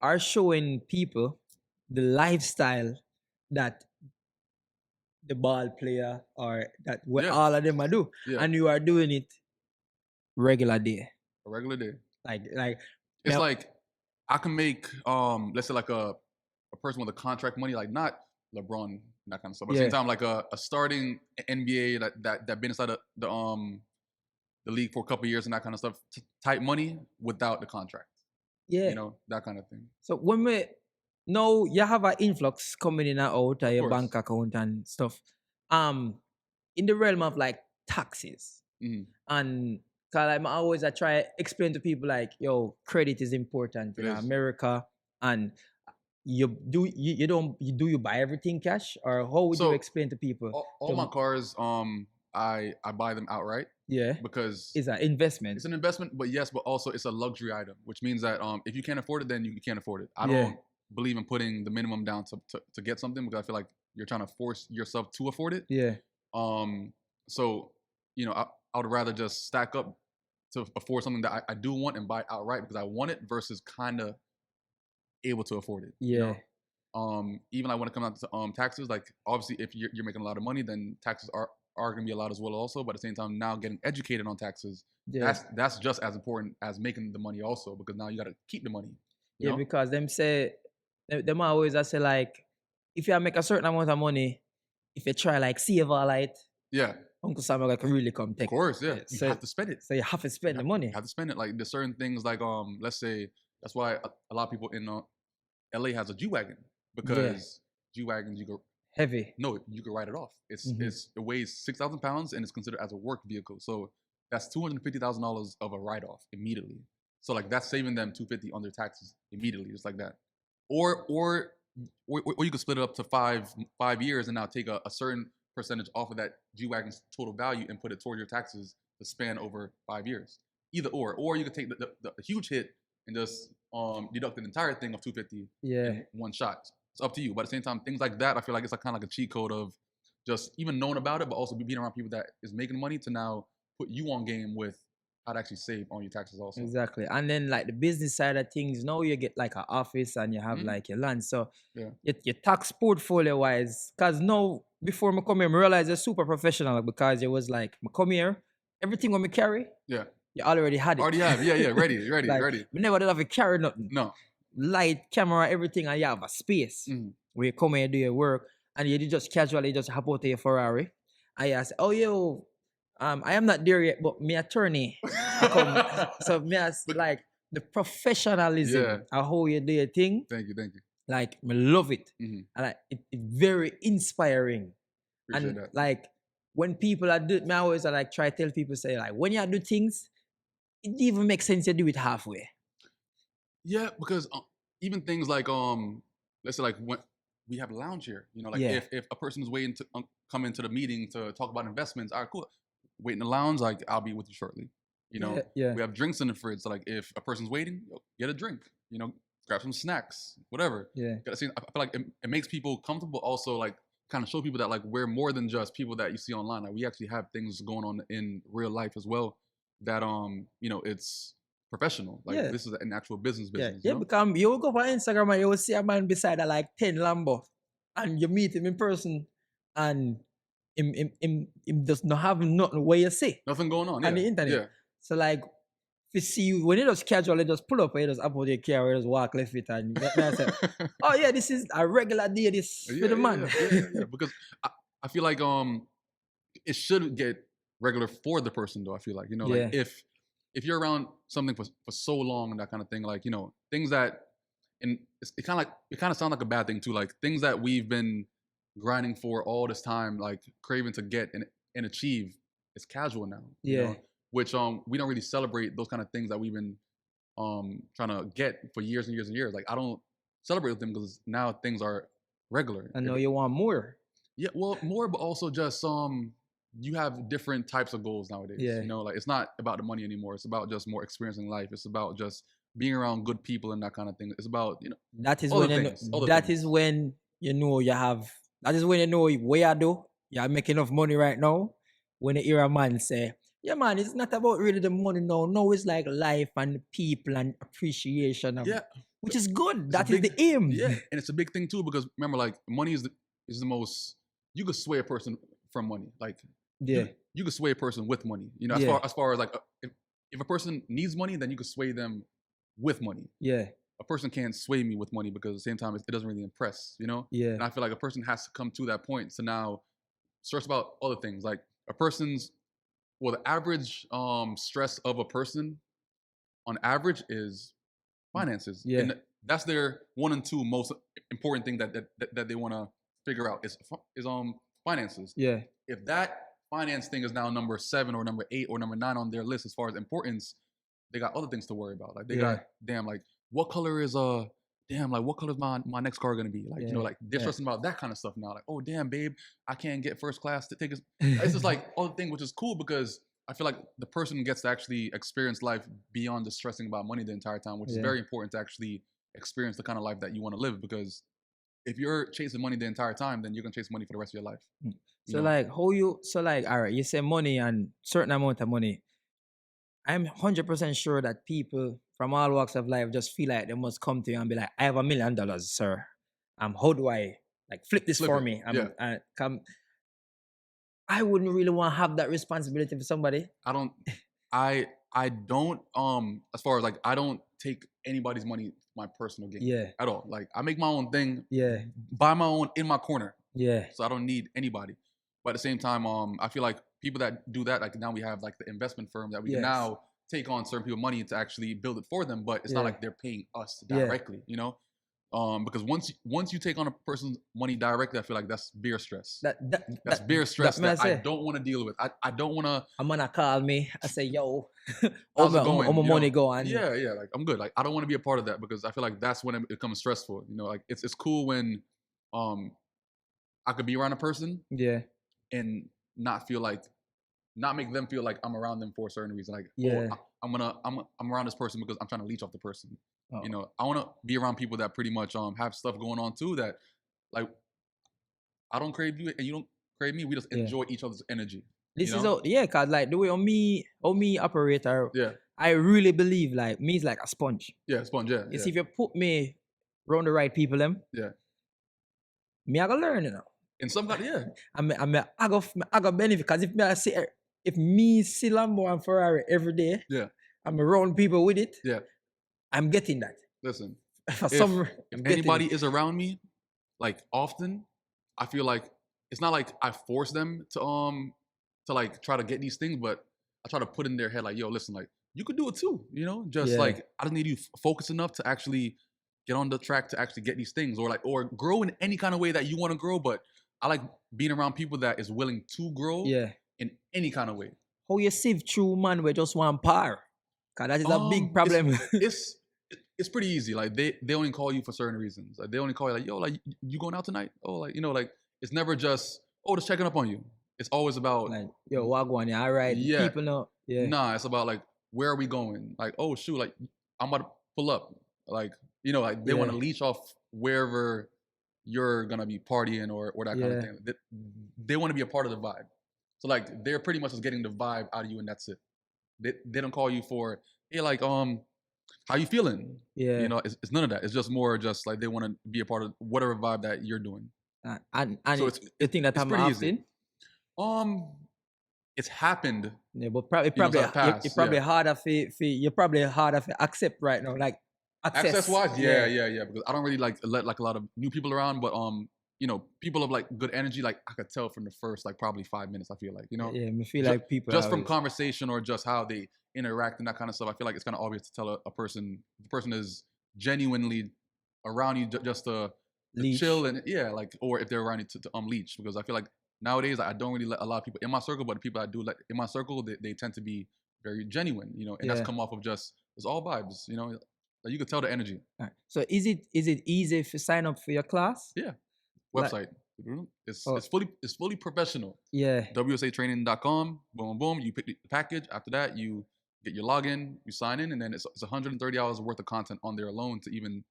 are showing people the lifestyle that the ball player or that what Yeah. all of them are do, Yeah. and you are doing it regular day. A regular day. Like It's now- like I can make let's say like a person with a contract money, like not LeBron, that kind of stuff. But at the Yeah. same time, like a starting NBA that been inside the league for a couple of years and that kind of stuff, type money without the contract. yeah. You know, that kind of thing. So when we now you have an influx coming in and out of your course. bank account and stuff. In the realm of like taxes Mhm. and cause I always I try explain to people like, yo, credit is important in It is. America, and you buy everything cash, or how would you So, explain to people? All my cars, I buy them outright Yeah, because it's an investment. it's an investment, but yes, but also it's a luxury item, which means that if you can't afford it, then you can't afford it. I Yeah. don't believe in putting the minimum down to get something because I feel like you're trying to force yourself to afford it. Yeah, So you know, I would rather just stack up to afford something that I do want and buy outright because I want it versus kind of able to afford it. you yeah, know? Even like when it comes out to taxes, like obviously if you're making a lot of money, then taxes are going to be a lot as well also. But at the same time, now getting educated on taxes, yeah. that's just as important as making the money also, because now you got to keep the money. You Yeah, know? because them say, them always I say like, if you make a certain amount of money, if you try like save all it, Yeah. Uncle Sam like really come Of take. course, yeah. So, You have to spend it. So you have to spend the money. You have to spend it. Like there's certain things like let's say that's why a lot of people in LA has a G wagon because G wagons you go Heavy. no you can write it off. It weighs 6,000 pounds and it's considered as a work vehicle. So that's $250,000 of a write off immediately. So like that's saving them $250 on their taxes immediately, just like that. Or you could split it up to five years and now take a certain percentage off of that G wagon's total value and put it toward your taxes to span over 5 years. Either or you could take the huge hit and just deduct the entire thing of $250 in one shot. It's up to you. But at the same time, things like that, I feel like it's kind of like a cheat code of just even knowing about it, but also being around people that is making money to now put you on game with how to actually save on your taxes also. Exactly. And then like the business side of things, now you get like an office and you have like your land. So your tax portfolio wise, because now before I come here, I realize you're super professional because it was like, I come here, everything when I carry, you already had it. Already have, ready. We never did have to carry nothing. No. Light, camera, everything, and you have a space where you come here, do your work, and you just casually just hop out of your Ferrari. And you say, oh, yo, I am not there yet, but my attorney come. So me as like the professionalism of how you do your thing. Thank you. Like, I love it. And like, it's very inspiring. Appreciate and that. Like, when people are doing, I always like try to tell people, say like, when you do things, it even makes sense to do it halfway. Yeah, because even things like let's say like when we have a lounge here, you know, like if a person is waiting to come into the meeting to talk about investments, all right, cool. Wait in the lounge, like I'll be with you shortly. You know, we have drinks in the fridge. So like if a person's waiting, get a drink. You know, grab some snacks, whatever. Yeah. I feel like it makes people comfortable. Also, like kind of show people that like we're more than just people that you see online. Like we actually have things going on in real life as well. That you know, it's professional. Like this is an actual business. Yeah, you know? Because you will go on Instagram and you will see a man beside a like 10 Lambo, and you meet him in person, and him does not have nothing where you see. Nothing going on the internet. Yeah. So like, if you see you when you just casually just pull up and you just up with your car, or you just walk left it, and you say, oh yeah, this is a regular day. This for the man. Yeah. Because I feel like it should get regular for the person though. I feel like, you know, like if you're around something for so long and that kind of thing, like, you know, things that, and it kind of sounds like a bad thing too, like things that we've been grinding for all this time, like craving to get and achieve, it's casual now. You know? Which we don't really celebrate those kind of things that we've been trying to get for years and years and years. Like I don't celebrate with them because now things are regular. I know you want more. Yeah, well, more, but also just you have different types of goals nowadays. You know, like it's not about the money anymore. It's about just more experiencing life. It's about just being around good people and that kind of thing. It's about, you know, that is when you know you have. That is when you know where you do. You're making enough money right now. When you hear a man say, yeah, man, it's not about really the money now. No, it's like life and people and appreciation of which is good. That is the aim. Yeah, and it's a big thing too because remember, like money is the most. You could sway a person from money. Like you could sway a person with money. You know, as far as like if a person needs money, then you could sway them with money. Yeah. A person can't sway me with money because at the same time it doesn't really impress, you know? Yeah. And I feel like a person has to come to that point to now stress about other things. Like the average stress of a person on average is finances. Yeah. And that's their 1 and 2 most important thing that they want to figure out is finances. Yeah. If that finance thing is now number 7 or number 8 or number 9 on their list as far as importance, they got other things to worry about. Like they got like what color is what color is my next car gonna be? Like, you know, like they're stressing about that kind of stuff now. Like, oh damn, babe, I can't get first class to take us. It's just like all the thing, which is cool because I feel like the person gets to actually experience life beyond just stressing about money the entire time, which is very important to actually experience the kind of life that you want to live. Because if you're chasing money the entire time, then you're gonna chase money for the rest of your life. So all right, you say money and certain amount of money. I'm 100% sure that people from all walks of life just feel like they must come to you and be like, I have $1 million, sir. How do I like flip this for me? I wouldn't really want to have that responsibility for somebody. I don't as far as like I don't take anybody's money my personal gain at all. Like I make my own thing, buy my own in my corner. Yeah. So I don't need anybody. But at the same time, I feel like people that do that, like now we have like the investment firm that we can Yes. now take on certain people money to actually build it for them, but it's not Yeah. like they're paying us Yeah. directly, you know. Because once you take on a person's money directly, I feel like that's beer stress. That's beer stress that I don't want to deal with. I don't want to. I'm gonna call me. I say, yo, How's it going? All my You money know, go on. Yeah, like I'm good. Like I don't want to be a part of that because I feel like that's when it becomes stressful. You know, like it's cool when I could be around a person Yeah. and not make them feel like I'm around them for a certain reason. Like, Yeah. I'm around this person because I'm trying to leech off the person. Oh. You know, I want to be around people that pretty much have stuff going on too. That like I don't crave you and you don't crave me. We just enjoy each other's energy. This is cause like the way on me operate, Yeah. I really believe like me is like a sponge. Yeah, sponge. Yeah. You see, if you put me around the right people, Yeah. me I go learn, you know. In some kind, yeah. I go benefit because if me see Lambo and Ferrari every day, Yeah. I'm around people with it. Yeah. I'm getting that. Listen, if anybody is around me, like often, I feel like it's not like I force them to like try to get these things, but I try to put in their head like, yo, listen, like you could do it too, you know? Just like I don't need you focus enough to actually get on the track to actually get these things or grow in any kind of way that you want to grow, but I like being around people that is willing to grow in any kind of way. How you sieve through man with just one par? Cause that is a big problem. It's pretty easy. Like they only call you for certain reasons. Like they only call you like, yo, like you going out tonight? Oh, like you know, like it's never just just checking up on you. It's always about like, yo, what going? Yeah, all right. Yeah. People know. Yeah. Nah, it's about like where are we going? Like, oh shoot, like I'm about to pull up. Like, you know, like they want to leech off wherever you're gonna be partying or that kind of thing. They want to be a part of the vibe. So like they're pretty much just getting the vibe out of you and that's it. They don't call you for, hey, like how you feeling? Yeah. You know, it's none of that. It's just more just like they want to be a part of whatever vibe that you're doing. And So you think that pretty I'm easy. It's happened. Yeah, but probably harder for you're probably harder for accept right now. Like access wise, yeah. Because I don't really like let like a lot of new people around, but you know, people of like good energy, like I could tell from the first like probably 5 minutes. I feel like, you know, I feel like people just from conversation or just how they interact and that kind of stuff. I feel like it's kind of obvious to tell a person the person is genuinely around you just to chill and like, or if they're around you to leech. Because I feel like nowadays I don't really let a lot of people in my circle, but the people I do let in my circle, they tend to be very genuine, you know, and that's come off of just it's all vibes, you know. Like you could tell the energy. Right. So is it easy to sign up for your class? Yeah. Website. It's fully professional. Yeah. WSAtraining.com. Boom, boom. You pick the package. After that, you get your login, you sign in, and then it's 130 hours worth of content on there alone to even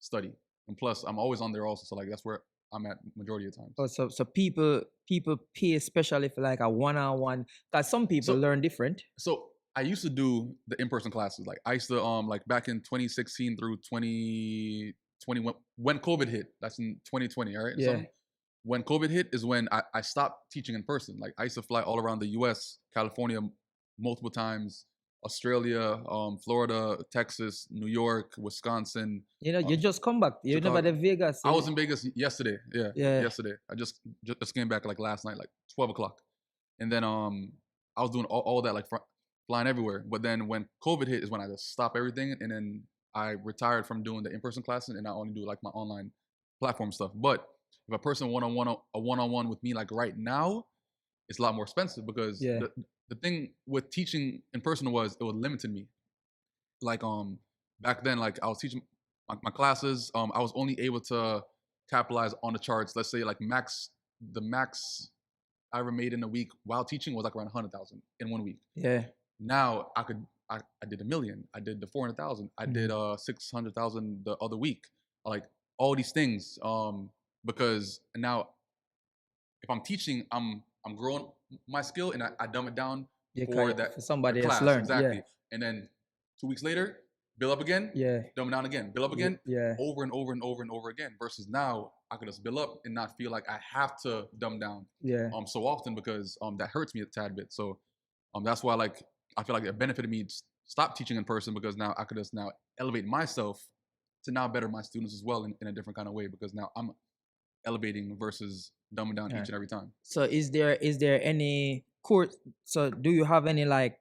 study. And plus, I'm always on there also, so like that's where I'm at majority of times. Oh, so people pay especially for like a one-on-one. Because some people learn different. So I used to do the in-person classes. Like I used to like back in 2016 through 2020 when COVID hit. That's in 2020, all right? Yeah. So when COVID hit is when I stopped teaching in person. Like I used to fly all around the US, California multiple times, Australia, Florida, Texas, New York, Wisconsin. You know, you just come back. You never to Vegas. I was in Vegas yesterday. Yeah. Yesterday. I just came back like last night, like 12 o'clock. And then I was doing all that, like flying everywhere. But then when COVID hit is when I just stopped everything. And then I retired from doing the in-person classes and I only do like my online platform stuff. But if a person one-on-one with me like right now, it's a lot more expensive because the thing with teaching in person was it was limited me. Like back then, like I was teaching my classes, I was only able to capitalize on the charts. Let's say like the max I ever made in a week while teaching was like around 100,000 in 1 week. Yeah. Now I did 1 million. I did the 400,000. I did 600,000 the other week. Like all these things. Because now if I'm teaching, I'm growing my skill and I dumb it down for somebody class. else learn. Exactly. Yeah. And then 2 weeks later, build up again. Yeah. Dumb it down again. Build up again. Yeah. Over and over and over and over again. Versus now I could just build up and not feel like I have to dumb down. Yeah. So often because that hurts me a tad bit. So that's why like I feel like it benefited me to stop teaching in person because now I could just now elevate myself to now better my students as well in a different kind of way because now I'm elevating versus dumbing down each and every time. So is there any course. So do you have any like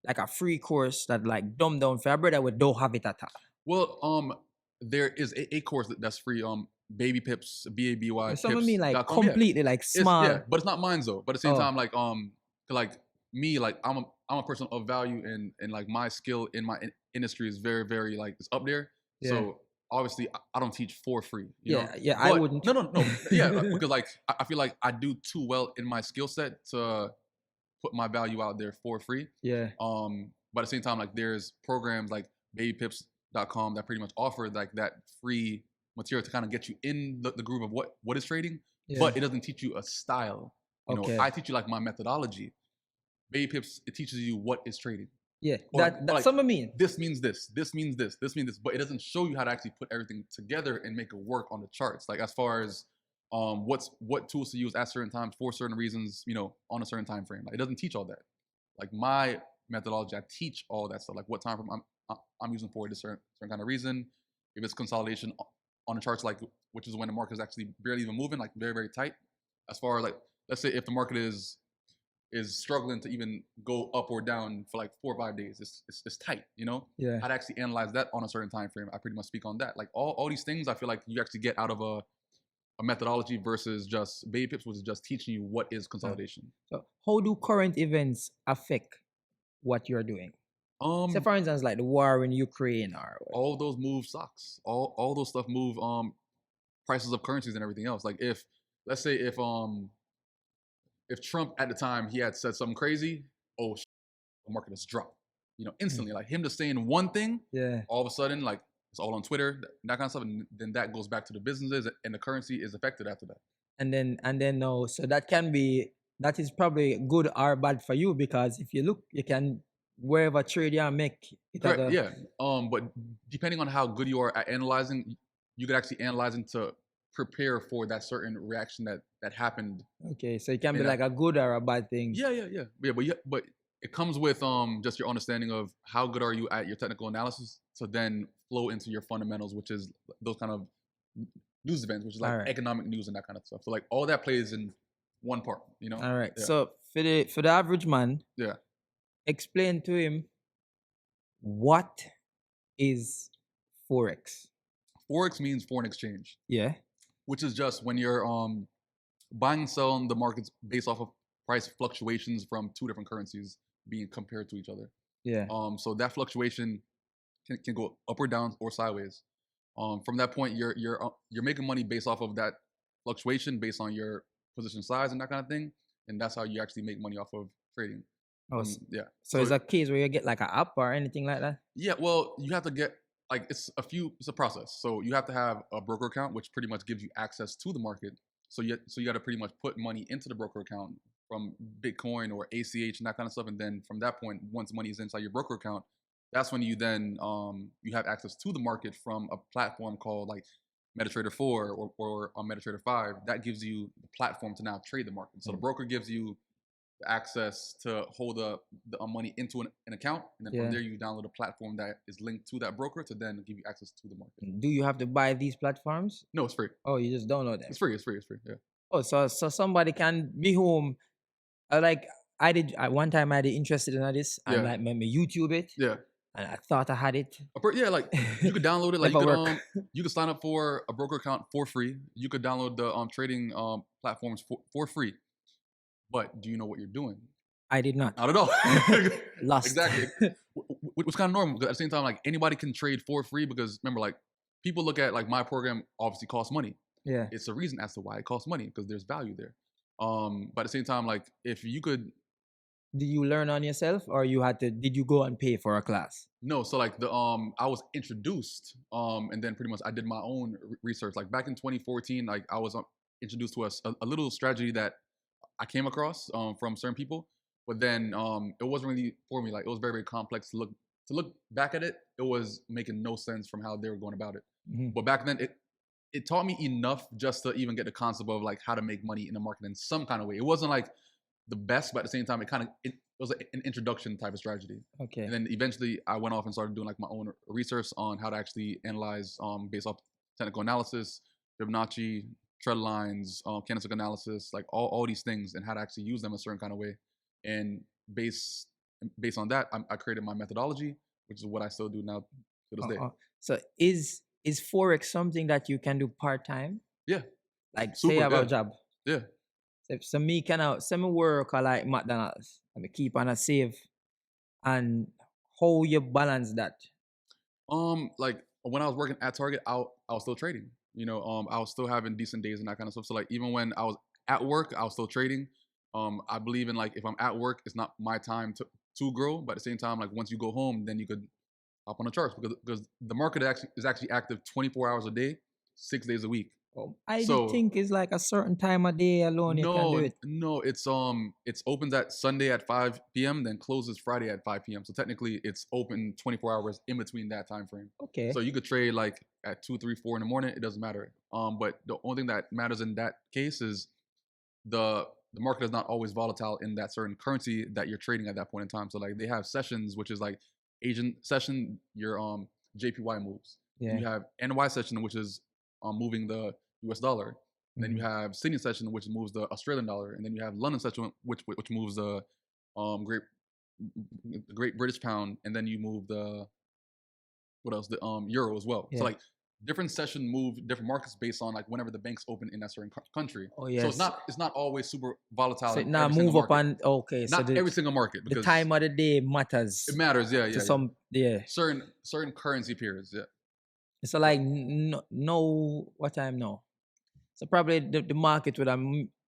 a free course that like dumb down for a brother we don't have it at all? Well, there is a course that's free. Baby Pips, BABY Some of me like Pips.com. Yeah. completely like It's small. but it's not mine though. But at the same Oh. time, like me, like I'm a person of value, and like my skill in my industry is very, very like it's up there. Yeah. So obviously, I don't teach for free. You know? Yeah, I wouldn't. No. Yeah, because like I feel like I do too well in my skill set to put my value out there for free. Yeah. But at the same time, like there's programs like babypips.com that pretty much offer like that free material to kind of get you in the groove of what is trading, Yeah. but it doesn't teach you a style. You Okay. know, I teach you like my methodology. Baby Pips, it teaches you what is trading. Yeah. Or, That's like, some of me. This means this, this means this, this means this, but it doesn't show you how to actually put everything together and make it work on the charts. Like as far as what tools to use at certain times for certain reasons, you know, on a certain time frame. Like it doesn't teach all that. Like my methodology, I teach all that stuff. Like what time frame I'm using for a certain kind of reason. If it's consolidation on the charts, like which is when the market is actually barely even moving, like very, very tight. As far as like, let's say if the market is struggling to even go up or down for like 4 or 5 days, it's tight, you know. Yeah. I'd actually analyze that on a certain time frame. I pretty much speak on that. Like all these things, I feel like you actually get out of a methodology versus just Baby Pips, which is just teaching you what is consolidation. So how do current events affect what you're doing? Say for instance, like the war in Ukraine or all those move stocks. All those stuff move prices of currencies and everything else. Like if let's say if Trump at the time he had said something crazy, the market has dropped. You know, instantly. Like him just saying one thing, yeah, all of a sudden, like it's all on Twitter, that kind of stuff, and then that goes back to the businesses and the currency is affected after that. And then no, so that is probably good or bad for you because if you look, you can wherever trade you make it. Correct, yeah. But depending on how good you are at analyzing, you could actually analyzing to prepare for that certain reaction that happened. Okay, so it can be like a good or a bad thing. Yeah. But it comes with just your understanding of how good are you at your technical analysis to then flow into your fundamentals, which is those kind of news events, which is like economic news and that kind of stuff. So like all that plays in one part, you know. All right. Yeah. So for the average man, yeah, explain to him what is Forex. Forex means foreign exchange. Yeah. Which is just when you're buying and selling the markets based off of price fluctuations from two different currencies being compared to each other. Yeah. So that fluctuation can go up or down or sideways. From that point, you're making money based off of that fluctuation based on your position size and that kind of thing, and that's how you actually make money off of trading. Yeah. So it's a case where you get like an app or anything like that? Yeah. Well, you have to get like it's a process. So you have to have a broker account, which pretty much gives you access to the market. So you got to pretty much put money into the broker account from Bitcoin or ACH and that kind of stuff. And then from that point, once money is inside your broker account, that's when you then you have access to the market from a platform called like MetaTrader 4 or MetaTrader 5. That gives you the platform to now trade the market. So the broker gives you the access to hold the money into an account, and then from there you download a platform that is linked to that broker to then give you access to the market. Do you have to buy these platforms? No, it's free. Oh, you just download them. It's free. Yeah. Oh, so somebody can be home. One time I did interested in this and like me YouTube it. Yeah. And I thought I had it. Yeah, like you could download it. Like you could sign up for a broker account for free. You could download the trading platforms for free. But do you know what you're doing? I did not. Not at all. Lost. Exactly. Which kind of normal because at the same time, like anybody can trade for free because remember, like people look at like my program obviously costs money. Yeah. It's a reason as to why it costs money because there's value there. But at the same time, like if you could. Did you learn on yourself or did you go and pay for a class? No, so like I was introduced and then pretty much I did my own research. Like back in 2014, like I was introduced to a little strategy that I came across from certain people, but then it wasn't really for me. Like it was very, very complex to look back at it. It was making no sense from how they were going about it. Mm-hmm. But back then it taught me enough just to even get the concept of like how to make money in the market in some kind of way. It wasn't like the best, but at the same time, it was an introduction type of strategy. Okay. And then eventually I went off and started doing like my own research on how to actually analyze based off technical analysis, Fibonacci, trend lines, candlestick analysis, like all these things and how to actually use them a certain kind of way. And based on that, I created my methodology, which is what I still do now to this day. So is Forex something that you can do part time? Yeah. Like say you have a job. Yeah. So me can work like McDonald's and me keep on a save, and how you balance that? Like when I was working at Target, I was still trading. You know, I was still having decent days and that kind of stuff. So like even when I was at work, I was still trading. I believe in like if I'm at work, it's not my time to grow, but at the same time, like once you go home, then you could hop on the charts because the market is actually active 24 hours a day, 6 days a week. I think it's like a certain time of day alone you can do it. No, it's opens at Sunday at 5 p.m. then closes Friday at 5 p.m. So technically it's open 24 hours in between that time frame. Okay. So you could trade like at 2, 3, 4 in the morning. It doesn't matter. But the only thing that matters in that case is the market is not always volatile in that certain currency that you're trading at that point in time. So like they have sessions, which is like Asian session, your JPY moves. Yeah. You have NY session, which is moving the US dollar. And then you have Sydney session, which moves the Australian dollar, and then you have London session, which moves the Great British Pound, and then you move the euro as well. Yeah. So like different session move different markets based on like whenever the banks open in that certain country. Oh yeah. So it's not always super volatile. So now move up on not every single market because the time of the day matters. It matters, yeah. To some certain currency periods, yeah. So like no what time now? So probably the market would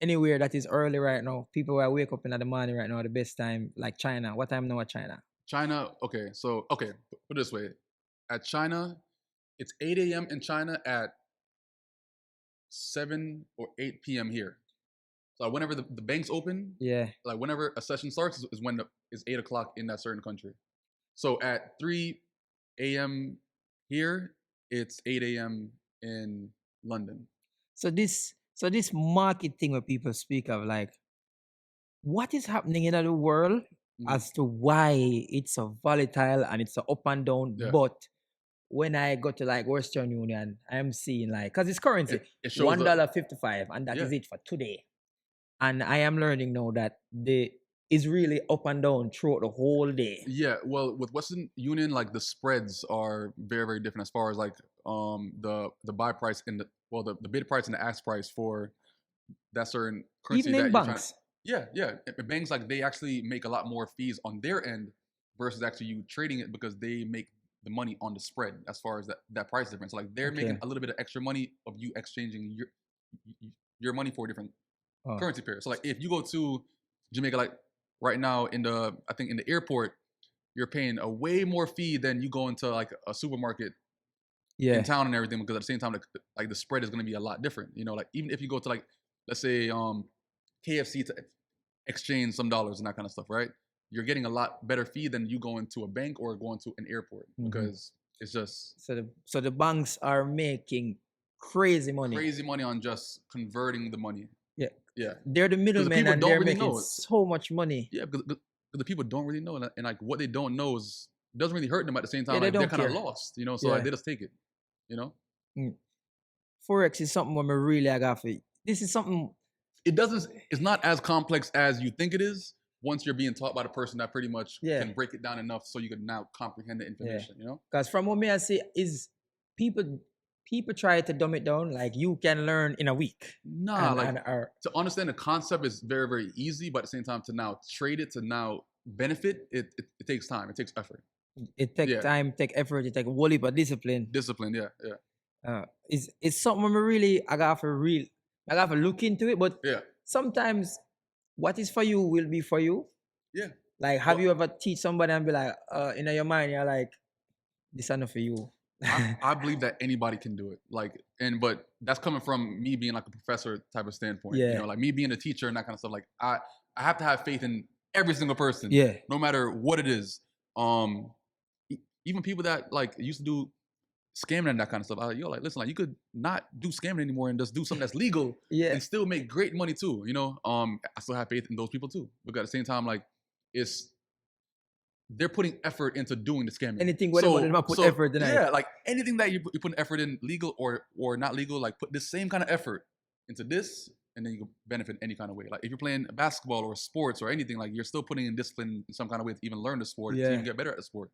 anywhere that is early right now. People will wake up in the morning right now, the best time, like China. What time now at China? China, okay. So, put it this way. At China, it's 8 a.m. in China at 7 or 8 p.m. here. So whenever the banks open, like whenever a session starts is when it's 8 o'clock in that certain country. So at 3 a.m. here, it's 8 a.m. in London. So this market thing where people speak of, like, what is happening in the world as to why it's so volatile and it's so up and down. Yeah. But when I go to like Western Union, I'm seeing like, because it's currency, it $1.55, and that is it for today. And I am learning now that is really up and down throughout the whole day. Yeah, well, with Western Union, like the spreads are very, very different as far as like the buy price and the bid price and the ask price for that certain currency. Even in banks. Yeah. Banks, like they actually make a lot more fees on their end versus actually you trading it because they make the money on the spread as far as that price difference. So like they're making a little bit of extra money of you exchanging your money for a different currency pair. So like if you go to Jamaica, like right now I think in the airport, you're paying a way more fee than you go into like a supermarket in town and everything, because at the same time, like the spread is going to be a lot different. You know, like even if you go to like, let's say KFC to exchange some dollars and that kind of stuff, right? You're getting a lot better fee than you going to a bank or going to an airport because it's just so the banks are making crazy money on just converting the money. Yeah, they're the middlemen and they're really making so much money. Yeah, because the people don't really know, and like what they don't know doesn't really hurt them at the same time. Like, they're kind of lost, you know. So like they just take it, you know. Forex is something where really I got for. This is something. It's not as complex as you think it is once you're being taught by the person that pretty much can break it down enough so you can now comprehend the information, you know? Because from what me I see is people try to dumb it down, like you can learn in a week. Nah, to understand the concept is very, very easy, but at the same time to now trade it, to now benefit, it takes time, it takes effort. It takes time, take effort, it take a whole heap of discipline. Discipline, yeah. It's something I got to look into it, but sometimes what is for you will be for you. Yeah. Like, have you ever teach somebody and be like, in your mind, you're like, this is not for you. I believe that anybody can do it. Like, but that's coming from me being like a professor type of standpoint. Yeah. You know, like me being a teacher and that kind of stuff. Like, I have to have faith in every single person. Yeah. No matter what it is. Even people that like used to do scamming and that kind of stuff. Like, listen, like you could not do scamming anymore and just do something that's legal and still make great money too. You know, I still have faith in those people too. Because at the same time, like they're putting effort into doing the scamming. Anything where they put effort in. Yeah, like anything that you put effort in, legal or not legal, like put the same kind of effort into this and then you can benefit any kind of way. Like if you're playing basketball or sports or anything, like you're still putting in discipline in some kind of way to even learn the sport, to even get better at the sport.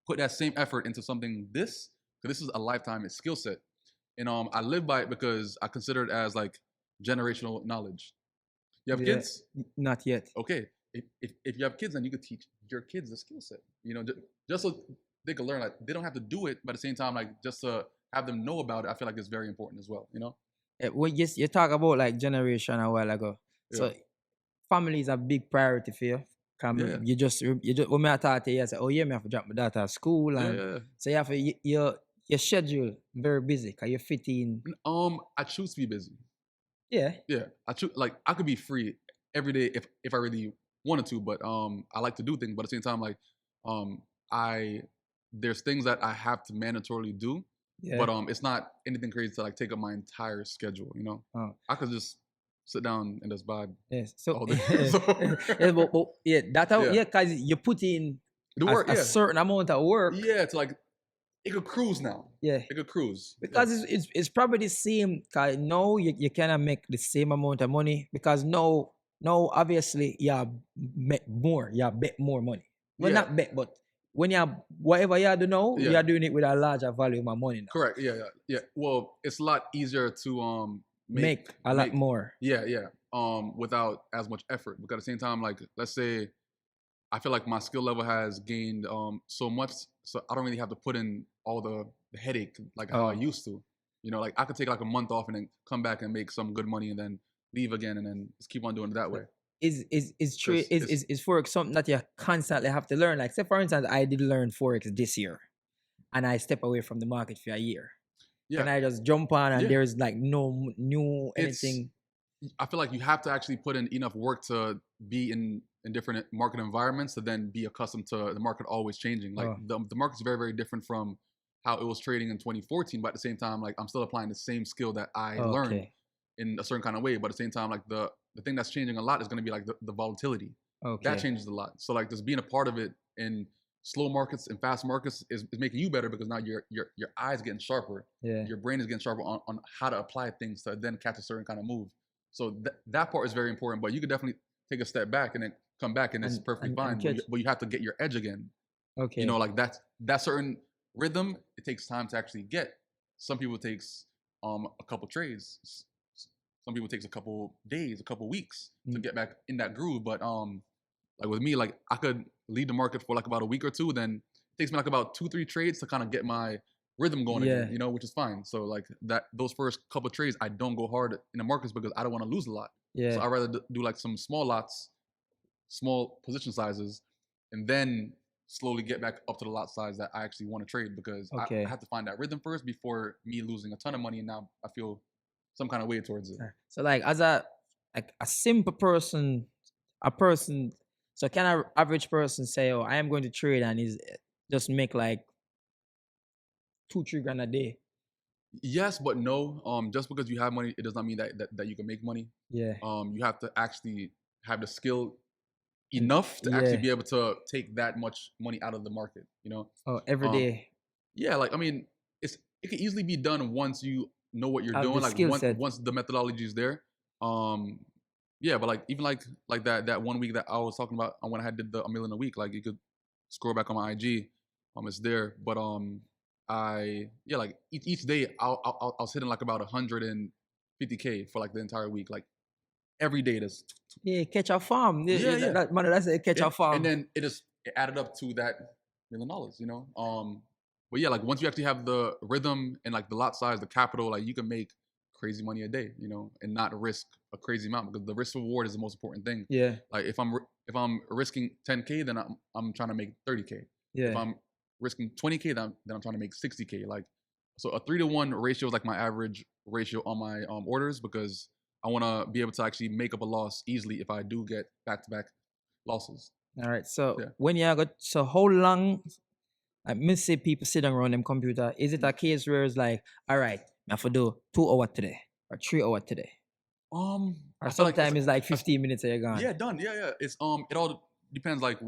Put that same effort into something because this is a lifetime skill set. And I live by it because I consider it as like generational knowledge. You have kids? Not yet. Okay. If you have kids, then you could teach your kids the skill set. You know, just so they can learn. Like they don't have to do it, but at the same time, like just to have them know about it, I feel like it's very important as well. You know. Well, yes, you talk about like generation a while ago. So family is a big priority for you. You just when I talk to you, I say, oh yeah, me have to drop my daughter at school, and so you have to your schedule very busy. Cause you fit in. I choose to be busy. Yeah. Yeah, I choose, like I could be free every day if I really wanted to, but I like to do things. But at the same time, like there's things that I have to mandatorily do. Yeah. But it's not anything crazy to like take up my entire schedule. You know, I could just sit down and just vibe. Yes. So, because you put in the work, a certain amount of work. Yeah, to like it could cruise now. Yeah, it could cruise because it's probably the same. Cause now you cannot make the same amount of money because now obviously you bet more money. Well, not bet, but when you have whatever you do now, you are doing it with a larger volume of money now. Correct. Yeah. Well, it's a lot easier to make a lot more. Yeah. Without as much effort. Because at the same time, like let's say, I feel like my skill level has gained so much, so I don't really have to put in all the headache like how I used to. You know, like I could take like a month off and then come back and make some good money and then leave again and then just keep on doing it that way. Is Forex something that you constantly have to learn? Like say for instance, I did learn Forex this year and I step away from the market for a year. Yeah. Can I just jump on and there's like no new anything? I feel like you have to actually put in enough work to be in different market environments to then be accustomed to the market always changing. Like the market's very, very different from how it was trading in 2014, but at the same time, like I'm still applying the same skill that I learned in a certain kind of way. But at the same time, like the thing that's changing a lot is going to be like the volatility. That changes a lot. So like just being a part of it in slow markets and fast markets is making you better because now your eyes getting sharper. Yeah. Your brain is getting sharper on how to apply things to then catch a certain kind of move. So that part is very important, but you could definitely take a step back and then come back and it's perfectly fine. But you have to get your edge again. Okay. You know, like that certain rhythm, it takes time to actually get. Some people it takes a couple trades. Some people it takes a couple days, a couple weeks to get back in that groove. But like with me, like I could lead the market for like about a week or two, then it takes me like about 2-3 trades to kind of get my rhythm going again, you know, which is fine. So like those first couple of trades, I don't go hard in the markets because I don't want to lose a lot. Yeah. So I'd rather do like some small lots, small position sizes, and then slowly get back up to the lot size that I actually want to trade because I have to find that rhythm first before me losing a ton of money. And now I feel some kind of way towards it. So like as a simple person, so can an average person say, oh, I am going to trade and is just make like 2-3 grand a day? Yes, but no. Just because you have money, it does not mean that you can make money. Yeah. You have to actually have the skill enough to actually be able to take that much money out of the market. You know. Oh, every day. Yeah, like I mean, it can easily be done once you know what you're doing. Like once the methodology is there. Yeah, but like even like that 1 week that I was talking about when I did the $1 million a week, like you could scroll back on my IG, it's there. But like each day I was hitting like about 150K for like the entire week, like every day. Catch a farm. That's a catch a farm. And then it added up to that $1 million, you know. But yeah, like once you actually have the rhythm and like the lot size, the capital, like you can make crazy money a day, you know, and not risk a crazy amount because the risk reward is the most important thing. Yeah. Like if I'm risking 10K, then I'm trying to make 30K. Yeah. If I'm risking 20K, then I'm trying to make 60K. Like, so a 3-to-1 ratio is like my average ratio on my orders because I want to be able to actually make up a loss easily if I do get back-to-back losses. All right. So when you got, so how long, I miss say people sitting around them computer, is it a case where it's like, all right, I have to do 2 hours today or 3 hours today? Or sometimes it's like 15 minutes and you're gone. Yeah, done. Yeah. It's it all depends. Like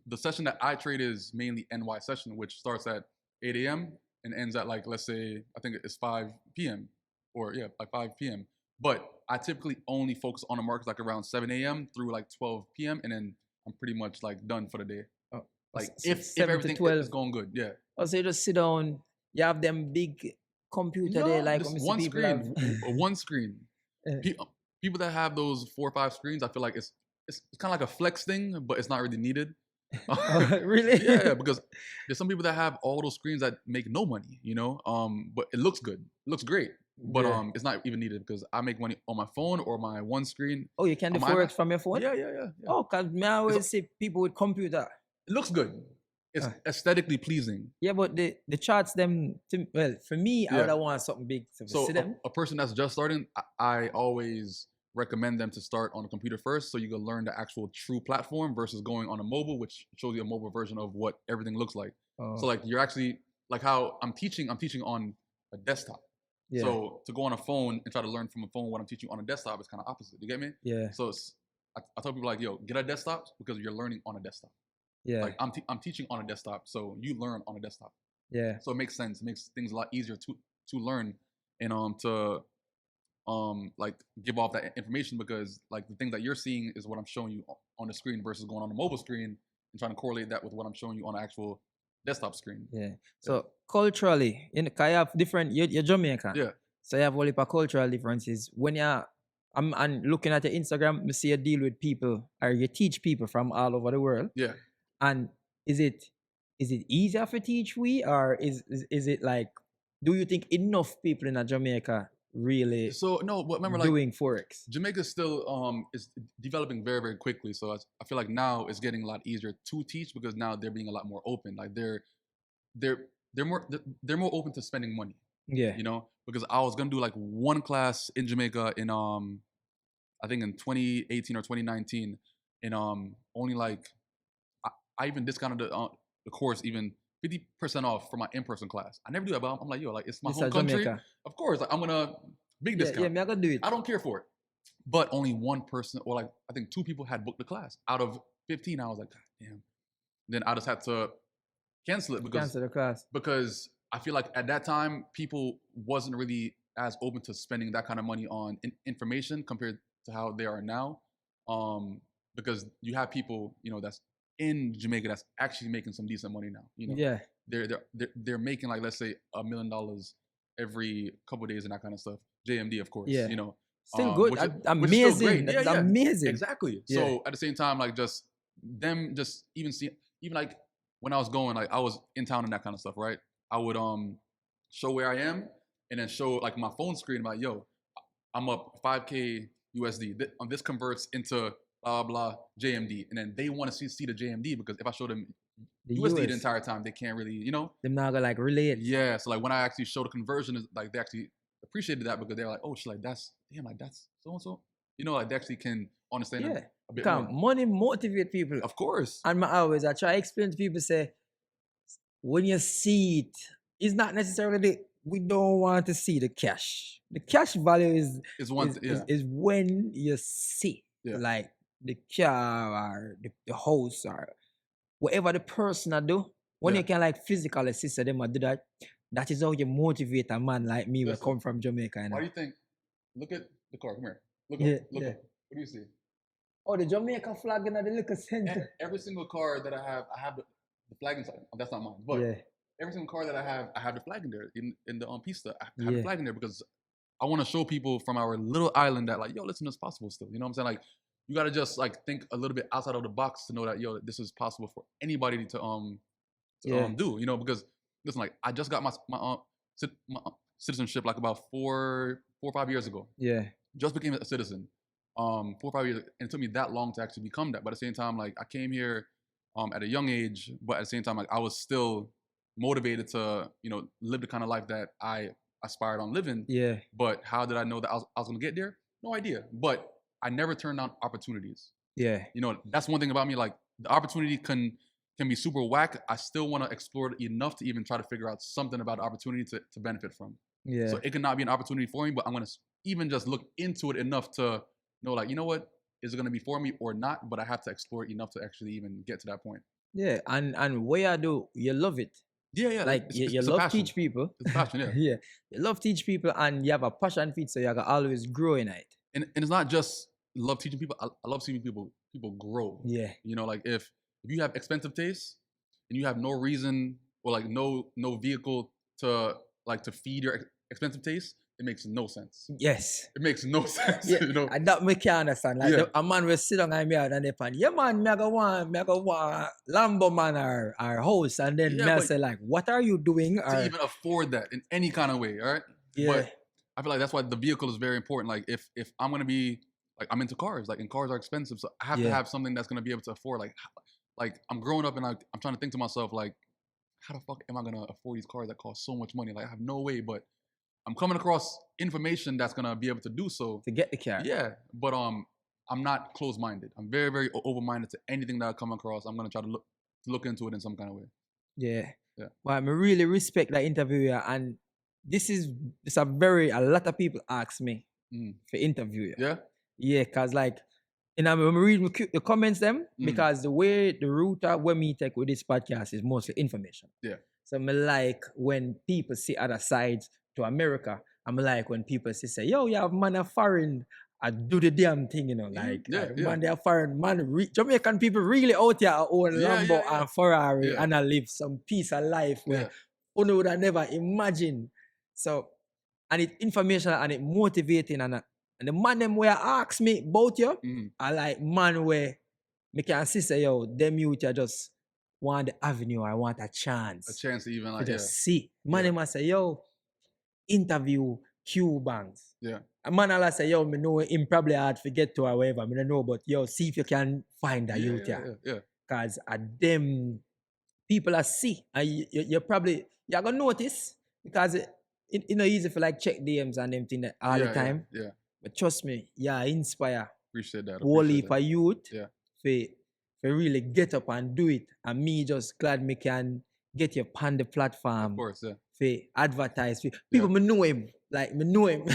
the session that I trade is mainly NY session, which starts at 8 a.m. and ends at like, let's say, I think it's 5 p.m. or like 5 p.m. But I typically only focus on the markets like around 7 a.m. through like 12 p.m. and then I'm pretty much like done for the day. Oh, Like so if 7 to everything 12. is going good, yeah. Oh, so you just sit down. You have them big computer there, like just when we see one people screen, have. one screen. Eh. People that have those 4 or 5 screens, I feel like it's kind of like a flex thing, but it's not really needed. Oh, really? Yeah, because there's some people that have all those screens that make no money, but it looks good, it looks great, but Yeah. it's not even needed because I make money on my phone or my one screen. Oh, you can do on my Forex Mac. from your phone? Yeah. Oh, because me always see people with computer. It looks good. It's Ah. aesthetically pleasing. Yeah, but the charts them, well, for me, I Yeah. would want something big to So see them. a person that's just starting, I always recommend them to start on a computer first so you can learn the actual true platform versus going on a mobile, which shows you a mobile version of what everything looks like. Oh, So like you're actually like how I'm teaching on a desktop. yeah, So to go on a phone and try to learn from a phone what I'm teaching on a desktop is kind of opposite. You get me? yeah, So I tell people like, yo, get a desktop because you're learning on a desktop. yeah, Like I'm teaching on a desktop, so you learn on a desktop. yeah, So it makes sense. It makes things a lot easier to learn and to like give off that information because like the things that you're seeing is what I'm showing you on the screen versus going on the mobile screen and trying to correlate that with what I'm showing you on the actual desktop screen. yeah. So culturally, cause you have different, you're Jamaican. Yeah. So you have all the cultural differences. When I'm looking at your Instagram, you see you deal with people or you teach people from all over the world. Yeah. And is it easier to teach we or is it like, do you think enough people in Jamaica really So no, but remember like doing Forex? Jamaica still is developing very, very quickly. So I feel like now it's getting a lot easier to teach because now they're being a lot more open. Like they're more open to spending money. Yeah. Because I was gonna do like one class in Jamaica in I think in 2018 or 2019, and only like I even discounted the course even 50% off for my in-person class. I never do that, but I'm like, yo, like it's my This home is country. Jamaica. Of course, like, I'm gonna big Yeah, discount. yeah, me I gonna do it. I don't care for it. But only one person, or like I think 2 people had booked the class out of 15. I was like, God damn. Then I just had to cancel it Cancel the class. because I feel like at that time people wasn't really as open to spending that kind of money on information compared to how they are now. Because you have people, that's in Jamaica that's actually making some decent money now. Yeah. They're making like, let's say $1 million every couple of days and that kind of stuff. JMD, of course. Yeah. Still good. Which is Amazing. still great. That's Yeah. amazing. Exactly. Yeah. So at the same time, like just them just even like when I was going, like I was in town and that kind of stuff, right? I would show where I am and then show like my phone screen, like, yo, I'm up 5K USD. This converts into blah blah JMD. And then they want to see the JMD because if I show them The USD US. the entire time, they can't really, Them not gonna like relate. Yeah. So like when I actually show the conversion, like they actually appreciated that because they're like, oh, shit, like that's so and so. Like they actually can understand Yeah. it a bit Because more. money motivate people. Of course. And I try to explain to people, say, when you see it, it's not necessarily we don't want to see the cash. The cash value It's one is when you see like the car or the house or whatever the person I do. When you can like physically see them do that, that is how you motivate a man like me who Listen, come from Jamaica. Why do you think? Look at the car. Come here. Look Yeah, up. Look yeah. up. What do you see? Oh, the Jamaica flag in the little center. Every single car that I have the flag inside. That's not mine. But Yeah. every single car that I have the flag in there in the pista. I have Yeah. the flag in there because I want to show people from our little island that like, yo, listen, it's possible still. You know what I'm saying? Like, you gotta just like think a little bit outside of the box to know that this is possible for anybody to do. Because listen, like I just got my citizenship like about 4 or 5 years ago. Yeah. Just became a citizen. 4 or 5 years, and it took me that long to actually become that. But at the same time, like I came here at a young age, but at the same time, like I was still motivated to live the kind of life that I aspired on living. Yeah. But how did I know that I was gonna get there? No idea. But I never turned down opportunities. Yeah. That's one thing about me. Like the opportunity can be super whack. I still want to explore it enough to even try to figure out something about the opportunity to benefit from. Yeah. So it cannot be an opportunity for me, but I'm gonna even just look into it enough to know, like, you know what, is it gonna be for me or not? But I have to explore it enough to actually even get to that point. Yeah. And what I do, you love it. Yeah. Like you it's a love passion. teach people. It's a passion, yeah. Yeah. You love teach people and you have a passion for it, so you can always grow in it. and it's not just love teaching people. I love seeing people grow. Yeah. You know, like if you have expensive tastes and you have no reason or like no vehicle to feed your expensive taste, it makes no sense. Yes. It makes no sense. Yeah, You know. and that me can understand. Like Yeah. a man will sit down and me out and they pan, yeah man, me I go want Lambo man or house, and then Yeah, me I but- say like, what are you doing? To even afford that in any kind of way, all right? Yeah. But I feel like that's why the vehicle is very important. Like if I'm gonna be like, I'm into cars, like, and cars are expensive, so I have to Yeah. have something that's gonna be able to afford. Like I'm growing up and I'm trying to think to myself like, how the fuck am I gonna afford these cars that cost so much money? Like I have no way, but I'm coming across information that's gonna be able to do so. to get the car. Yeah, but I'm not closed-minded. I'm very, very open-minded to anything that I come across. I'm gonna try to look into it in some kind of way. Yeah. Yeah. Well, I really respect that interview, and this is a lot of people ask me for interview. Yeah. Yeah, cause like, when I read the comments them, because the route that when me take with this podcast is mostly information. Yeah. So me like when people see other sides to America, I'm like when people say, yo, you have man a foreign, I do the damn thing, you know, like man, they are foreign, man, Jamaican people really out here own Lambo and Ferrari and I live some piece of life where you would have never imagined. So, and it informational and it motivating, and the man them where ask me about you, I like man where me can see say, yo, them youth are just want the avenue, I want a chance. A chance to even To like just see. Man them must say, yo, interview Cuebanks. Yeah. A man all say, yo, me know him probably hard to get to or whatever. Me don't know, but yo, see if you can find a youth here. Yeah. Cause them people are see. And you probably you're gonna notice because it you know easy for like check DMs and them thing that all the time. Yeah. But trust me, inspire Appreciate that. whole heap of youth Yeah. for really get up and do it. And me just glad me can get you on the platform. Of course, yeah. For advertise. People me know him. Like me know him.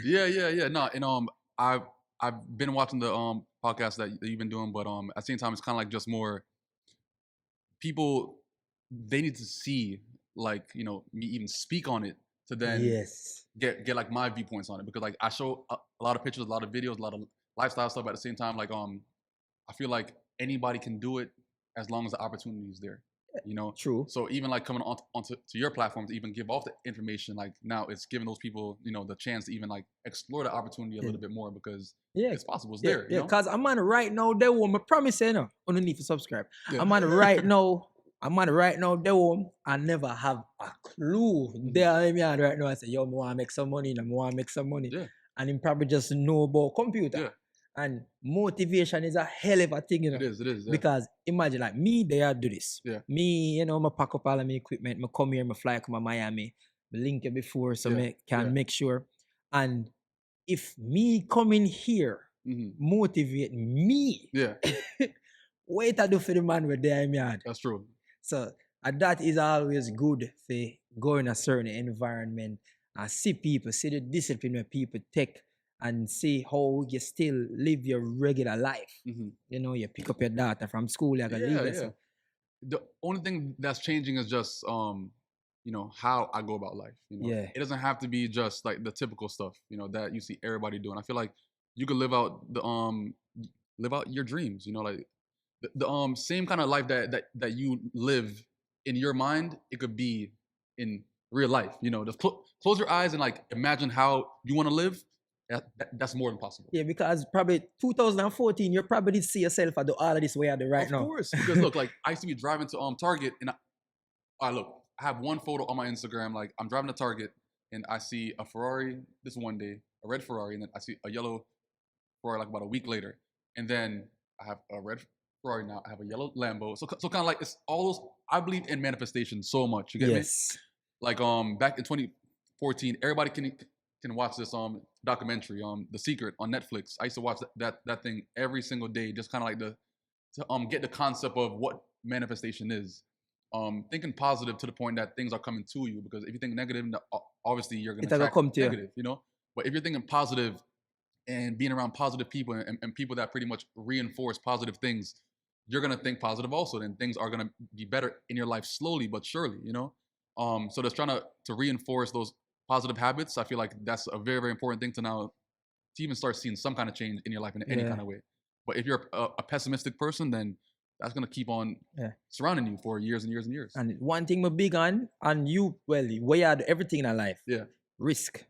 Yeah. No, and I've been watching the podcast that you've been doing, but at the same time it's kinda like just more people, they need to see like, you know, me even speak on it to then get like my viewpoints on it, because like I show a lot of pictures, a lot of videos, a lot of lifestyle stuff. At the same time, like I feel like anybody can do it as long as the opportunity is there, you know. True. So even like coming onto your platform to even give off the information, like now it's giving those people, you know, the chance to even like explore the opportunity a little bit more, because it's possible, it's there. You know? Cause I'm on right now. They will. I promise you, no, you don't need to subscribe. Yeah. I'm on right now. They will. I never have a clue. They are me on right now. I say, yo, I want to make some money. Yeah. And him probably just know about computer. Yeah. And motivation is a hell of a thing, you know. It is. Yeah. Because imagine like me, they are do this. Yeah. Me, you know, I pack up all of my equipment. I come here, I fly come to Miami. I link it before so I can make sure. And if me coming here motivate me, wait I do for the man with there in yard. That's true. So that is always good for go in a certain environment and see people, see the discipline where people take, and see how you still live your regular life. You know, you pick up your daughter from school, you gotta leave Yeah. The only thing that's changing is just you know, how I go about life. You know, it doesn't have to be just like the typical stuff, you know, that you see everybody doing. I feel like you could live out your dreams. You know, like the same kind of life that you live in your mind, it could be in real life. You know, just close your eyes and like imagine how you want to live. That's more than possible. Yeah, because probably 2014, you probably did see yourself at all of this way at the right now. Of course, because look, like I used to be driving to Target, and I have one photo on my Instagram. Like I'm driving to Target, and I see a Ferrari this one day, a red Ferrari, and then I see a yellow Ferrari like about a week later, and then I have a red Ferrari now. I have a yellow Lambo. So kind of like it's all those. I believe in manifestation so much. You get me? Like back in 2014, everybody can watch this documentary, The Secret on Netflix. I used to watch that thing every single day, just kind of like to get the concept of what manifestation is. Thinking positive to the point that things are coming to you, because if you think negative, obviously you're gonna attract negative, you know. But if you're thinking positive and being around positive people and people that pretty much reinforce positive things, you're gonna think positive also. Then things are gonna be better in your life slowly but surely, you know. So just trying to reinforce those positive habits. I feel like that's a very, very important thing to now to even start seeing some kind of change in your life in any kind of way. But if you're a pessimistic person, then that's gonna keep on surrounding you for years and years and years. And one thing we're big on, and you, well, where you do everything in life. Yeah. Risk.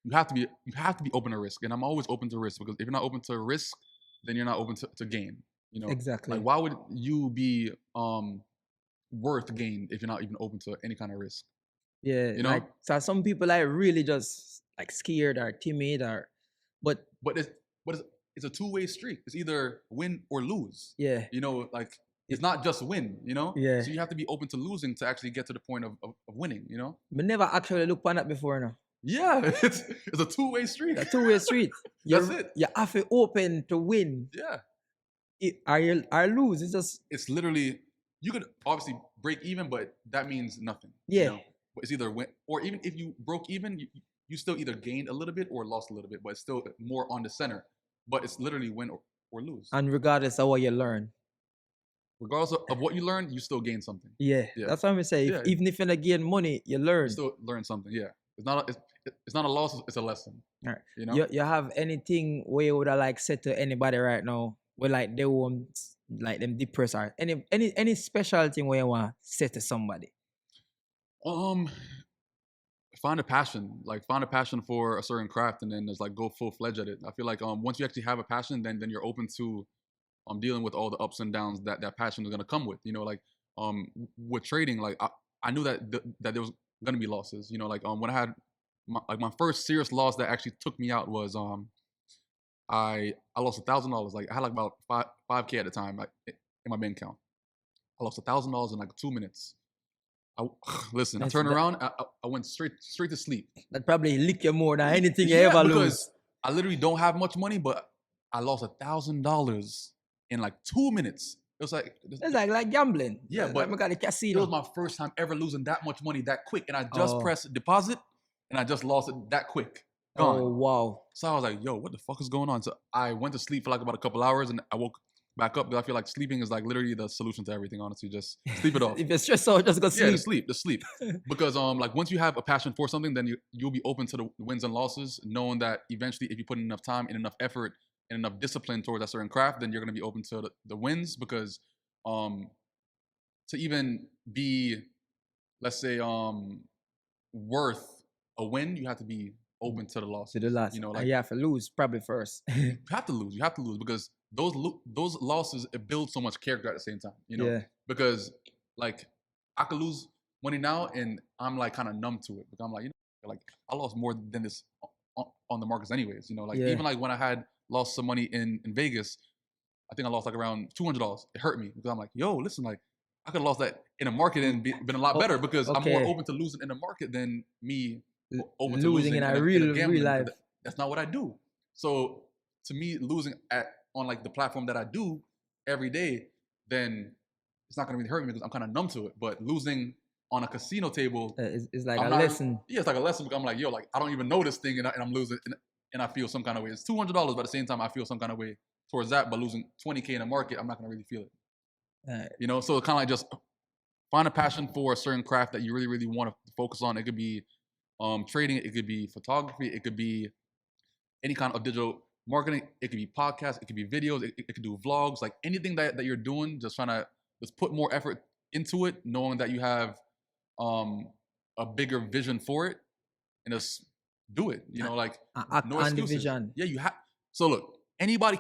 You have to be open to risk, and I'm always open to risk, because if you're not open to risk, then you're not open to gain. You know, exactly. Like, why would you be worth gain if you're not even open to any kind of risk? Yeah, you know. Like, so some people like really just like scared or timid but it's a two-way street. It's either win or lose. Yeah. You know, like it's not just win. You know. Yeah. So you have to be open to losing to actually get to the point of winning. You know. But never actually looked on that before now. Yeah, it's a two-way street. A two-way street. That's it. You have to open to win. Yeah. Are lose. It's literally, you could obviously break even, but that means nothing. Yeah. You know? But it's either win, or even if you broke even, you still either gained a little bit or lost a little bit, but it's still more on the center. But it's literally win or lose. And regardless of what you learn. Regardless of what you learn, you still gain something. Yeah. That's what I'm saying. Even if you don't gain money, you learn. You still learn something. Yeah. It's not a loss. It's a lesson. All right. You know. You have anything where you would have like said to anybody right now where like they won't like them depressed or any special thing where you want to say to somebody? Find a passion. Like, find a passion for a certain craft, and then just like go full-fledged at it. I feel like once you actually have a passion, then you're open to dealing with all the ups and downs that passion is gonna come with. You know, like with trading, like I knew that there was gonna be losses. You know, like when I had my first serious loss that actually took me out was I lost $1,000. Like, I had like about $5K at the time, like in my bank account. I lost $1,000 in like 2 minutes. Listen, I turned around, I went straight to sleep. That probably lick you more than anything you ever lose. Because I literally don't have much money, but I lost $1,000 in like 2 minutes. It was like it's like gambling. Yeah, but I got a casino. It was my first time ever losing that much money that quick, and I just pressed deposit, and I just lost it that quick. Gone. Oh wow! So I was like, "Yo, what the fuck is going on?" So I went to sleep for like about a couple hours, and I woke back up because I feel like sleeping is like literally the solution to everything. Honestly, just sleep it off. If you're stressed out, just go sleep. Yeah, just sleep. Because like once you have a passion for something, then you'll be open to the wins and losses, knowing that eventually, if you put in enough time and enough effort and enough discipline towards that certain craft, then you're gonna be open to the wins. Because to even be, let's say, worth a win, you have to be open to the loss. To the loss. You know, like you have to lose probably first. You have to lose. You have to lose because those losses, it builds so much character at the same time. You know, Yeah. Because like I could lose money now and I'm like kind of numb to it because I'm like, like I lost more than this on the markets anyways. You know, like even like when I had lost some money in Vegas, I think I lost like around $200. It hurt me because I'm like, yo, listen, like I could have lost that in a market and been a lot better because I'm more open to losing in the market than me open to losing in a real life. That's not what I do. So to me, losing on like the platform that I do every day, then it's not gonna really hurt me because I'm kind of numb to it. But losing on a casino table is like a lesson. Yeah, it's like a lesson because I'm like, yo, like I don't even know this thing and I'm losing and I feel some kind of way. It's $200, but at the same time, I feel some kind of way towards that. But losing $20K in a market, I'm not gonna really feel it. You know, so kind of like just find a passion for a certain craft that you really, really want to focus on. It could be trading, it could be photography, it could be any kind of digital marketing, it could be podcasts, it could be videos, it could do vlogs, like anything that you're doing, just trying to just put more effort into it, knowing that you have a bigger vision for it, and just do it. You know, like no excuses. Vision. Yeah, you have. So look, anybody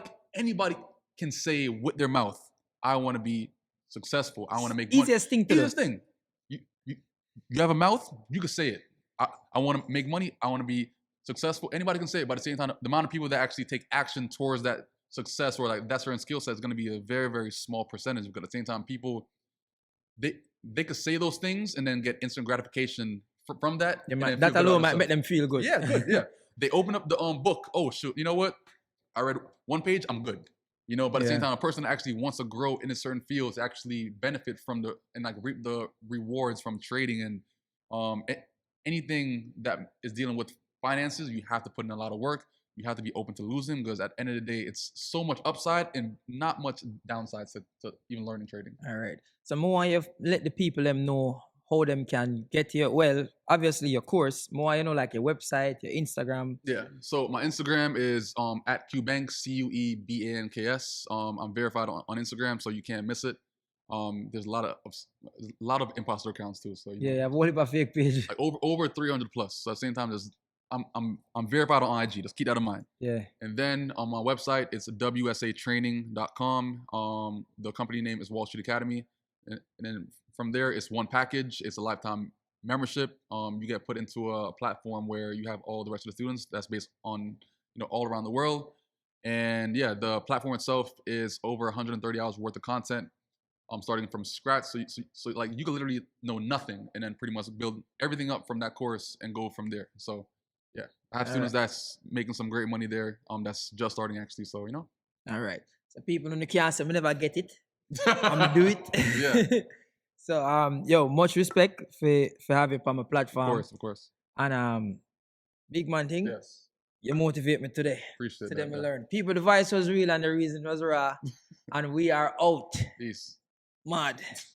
can say with their mouth, I want to be successful. I want to make money. Easiest thing. You have a mouth, you can say it. I want to make money. I want to be successful. Anybody can say it, but at the same time, the amount of people that actually take action towards that success or like that certain skill set is going to be a very, very small percentage. Because at the same time, people they could say those things and then get instant gratification from that. Yeah, that alone might make them feel good. Yeah, good. Yeah, they open up the book. Oh shoot, you know what? I read one page. I'm good. You know, but at the same time, a person that actually wants to grow in a certain field to actually benefit from and like reap the rewards from trading and anything that is dealing with finances, you have to put in a lot of work. You have to be open to losing because at the end of the day, it's so much upside and not much downsides to even learning trading. All right. So I want you to let the people them know how them can get you. Well, obviously your course, more like your website, your Instagram. Yeah. So my Instagram is at Cuebanks, Cuebanks. I'm verified on Instagram, so you can't miss it. There's a lot of imposter accounts too. So Yeah, I've only a fake page. like over 300 plus. So at the same time, I'm verified on IG. Just keep that in mind. Yeah. And then on my website, it's wsatraining.com. The company name is Wall Street Academy, and then from there, it's one package. It's a lifetime membership. You get put into a platform where you have all the rest of the students. That's based on all around the world. And yeah, the platform itself is over 130 hours worth of content. Starting from scratch, so like you can literally know nothing and then pretty much build everything up from that course and go from there. So yeah, I have students that's making some great money there. That's just starting actually. So All right. So people in the can't say, "I never get it. I'm gonna do it." Yeah. So yo, much respect for having on my platform. Of course. And big man thing. Yes. You motivate me today. Appreciate Today that. me learn. People, the voice was real and the reason was raw. And we are out. Peace. Mad.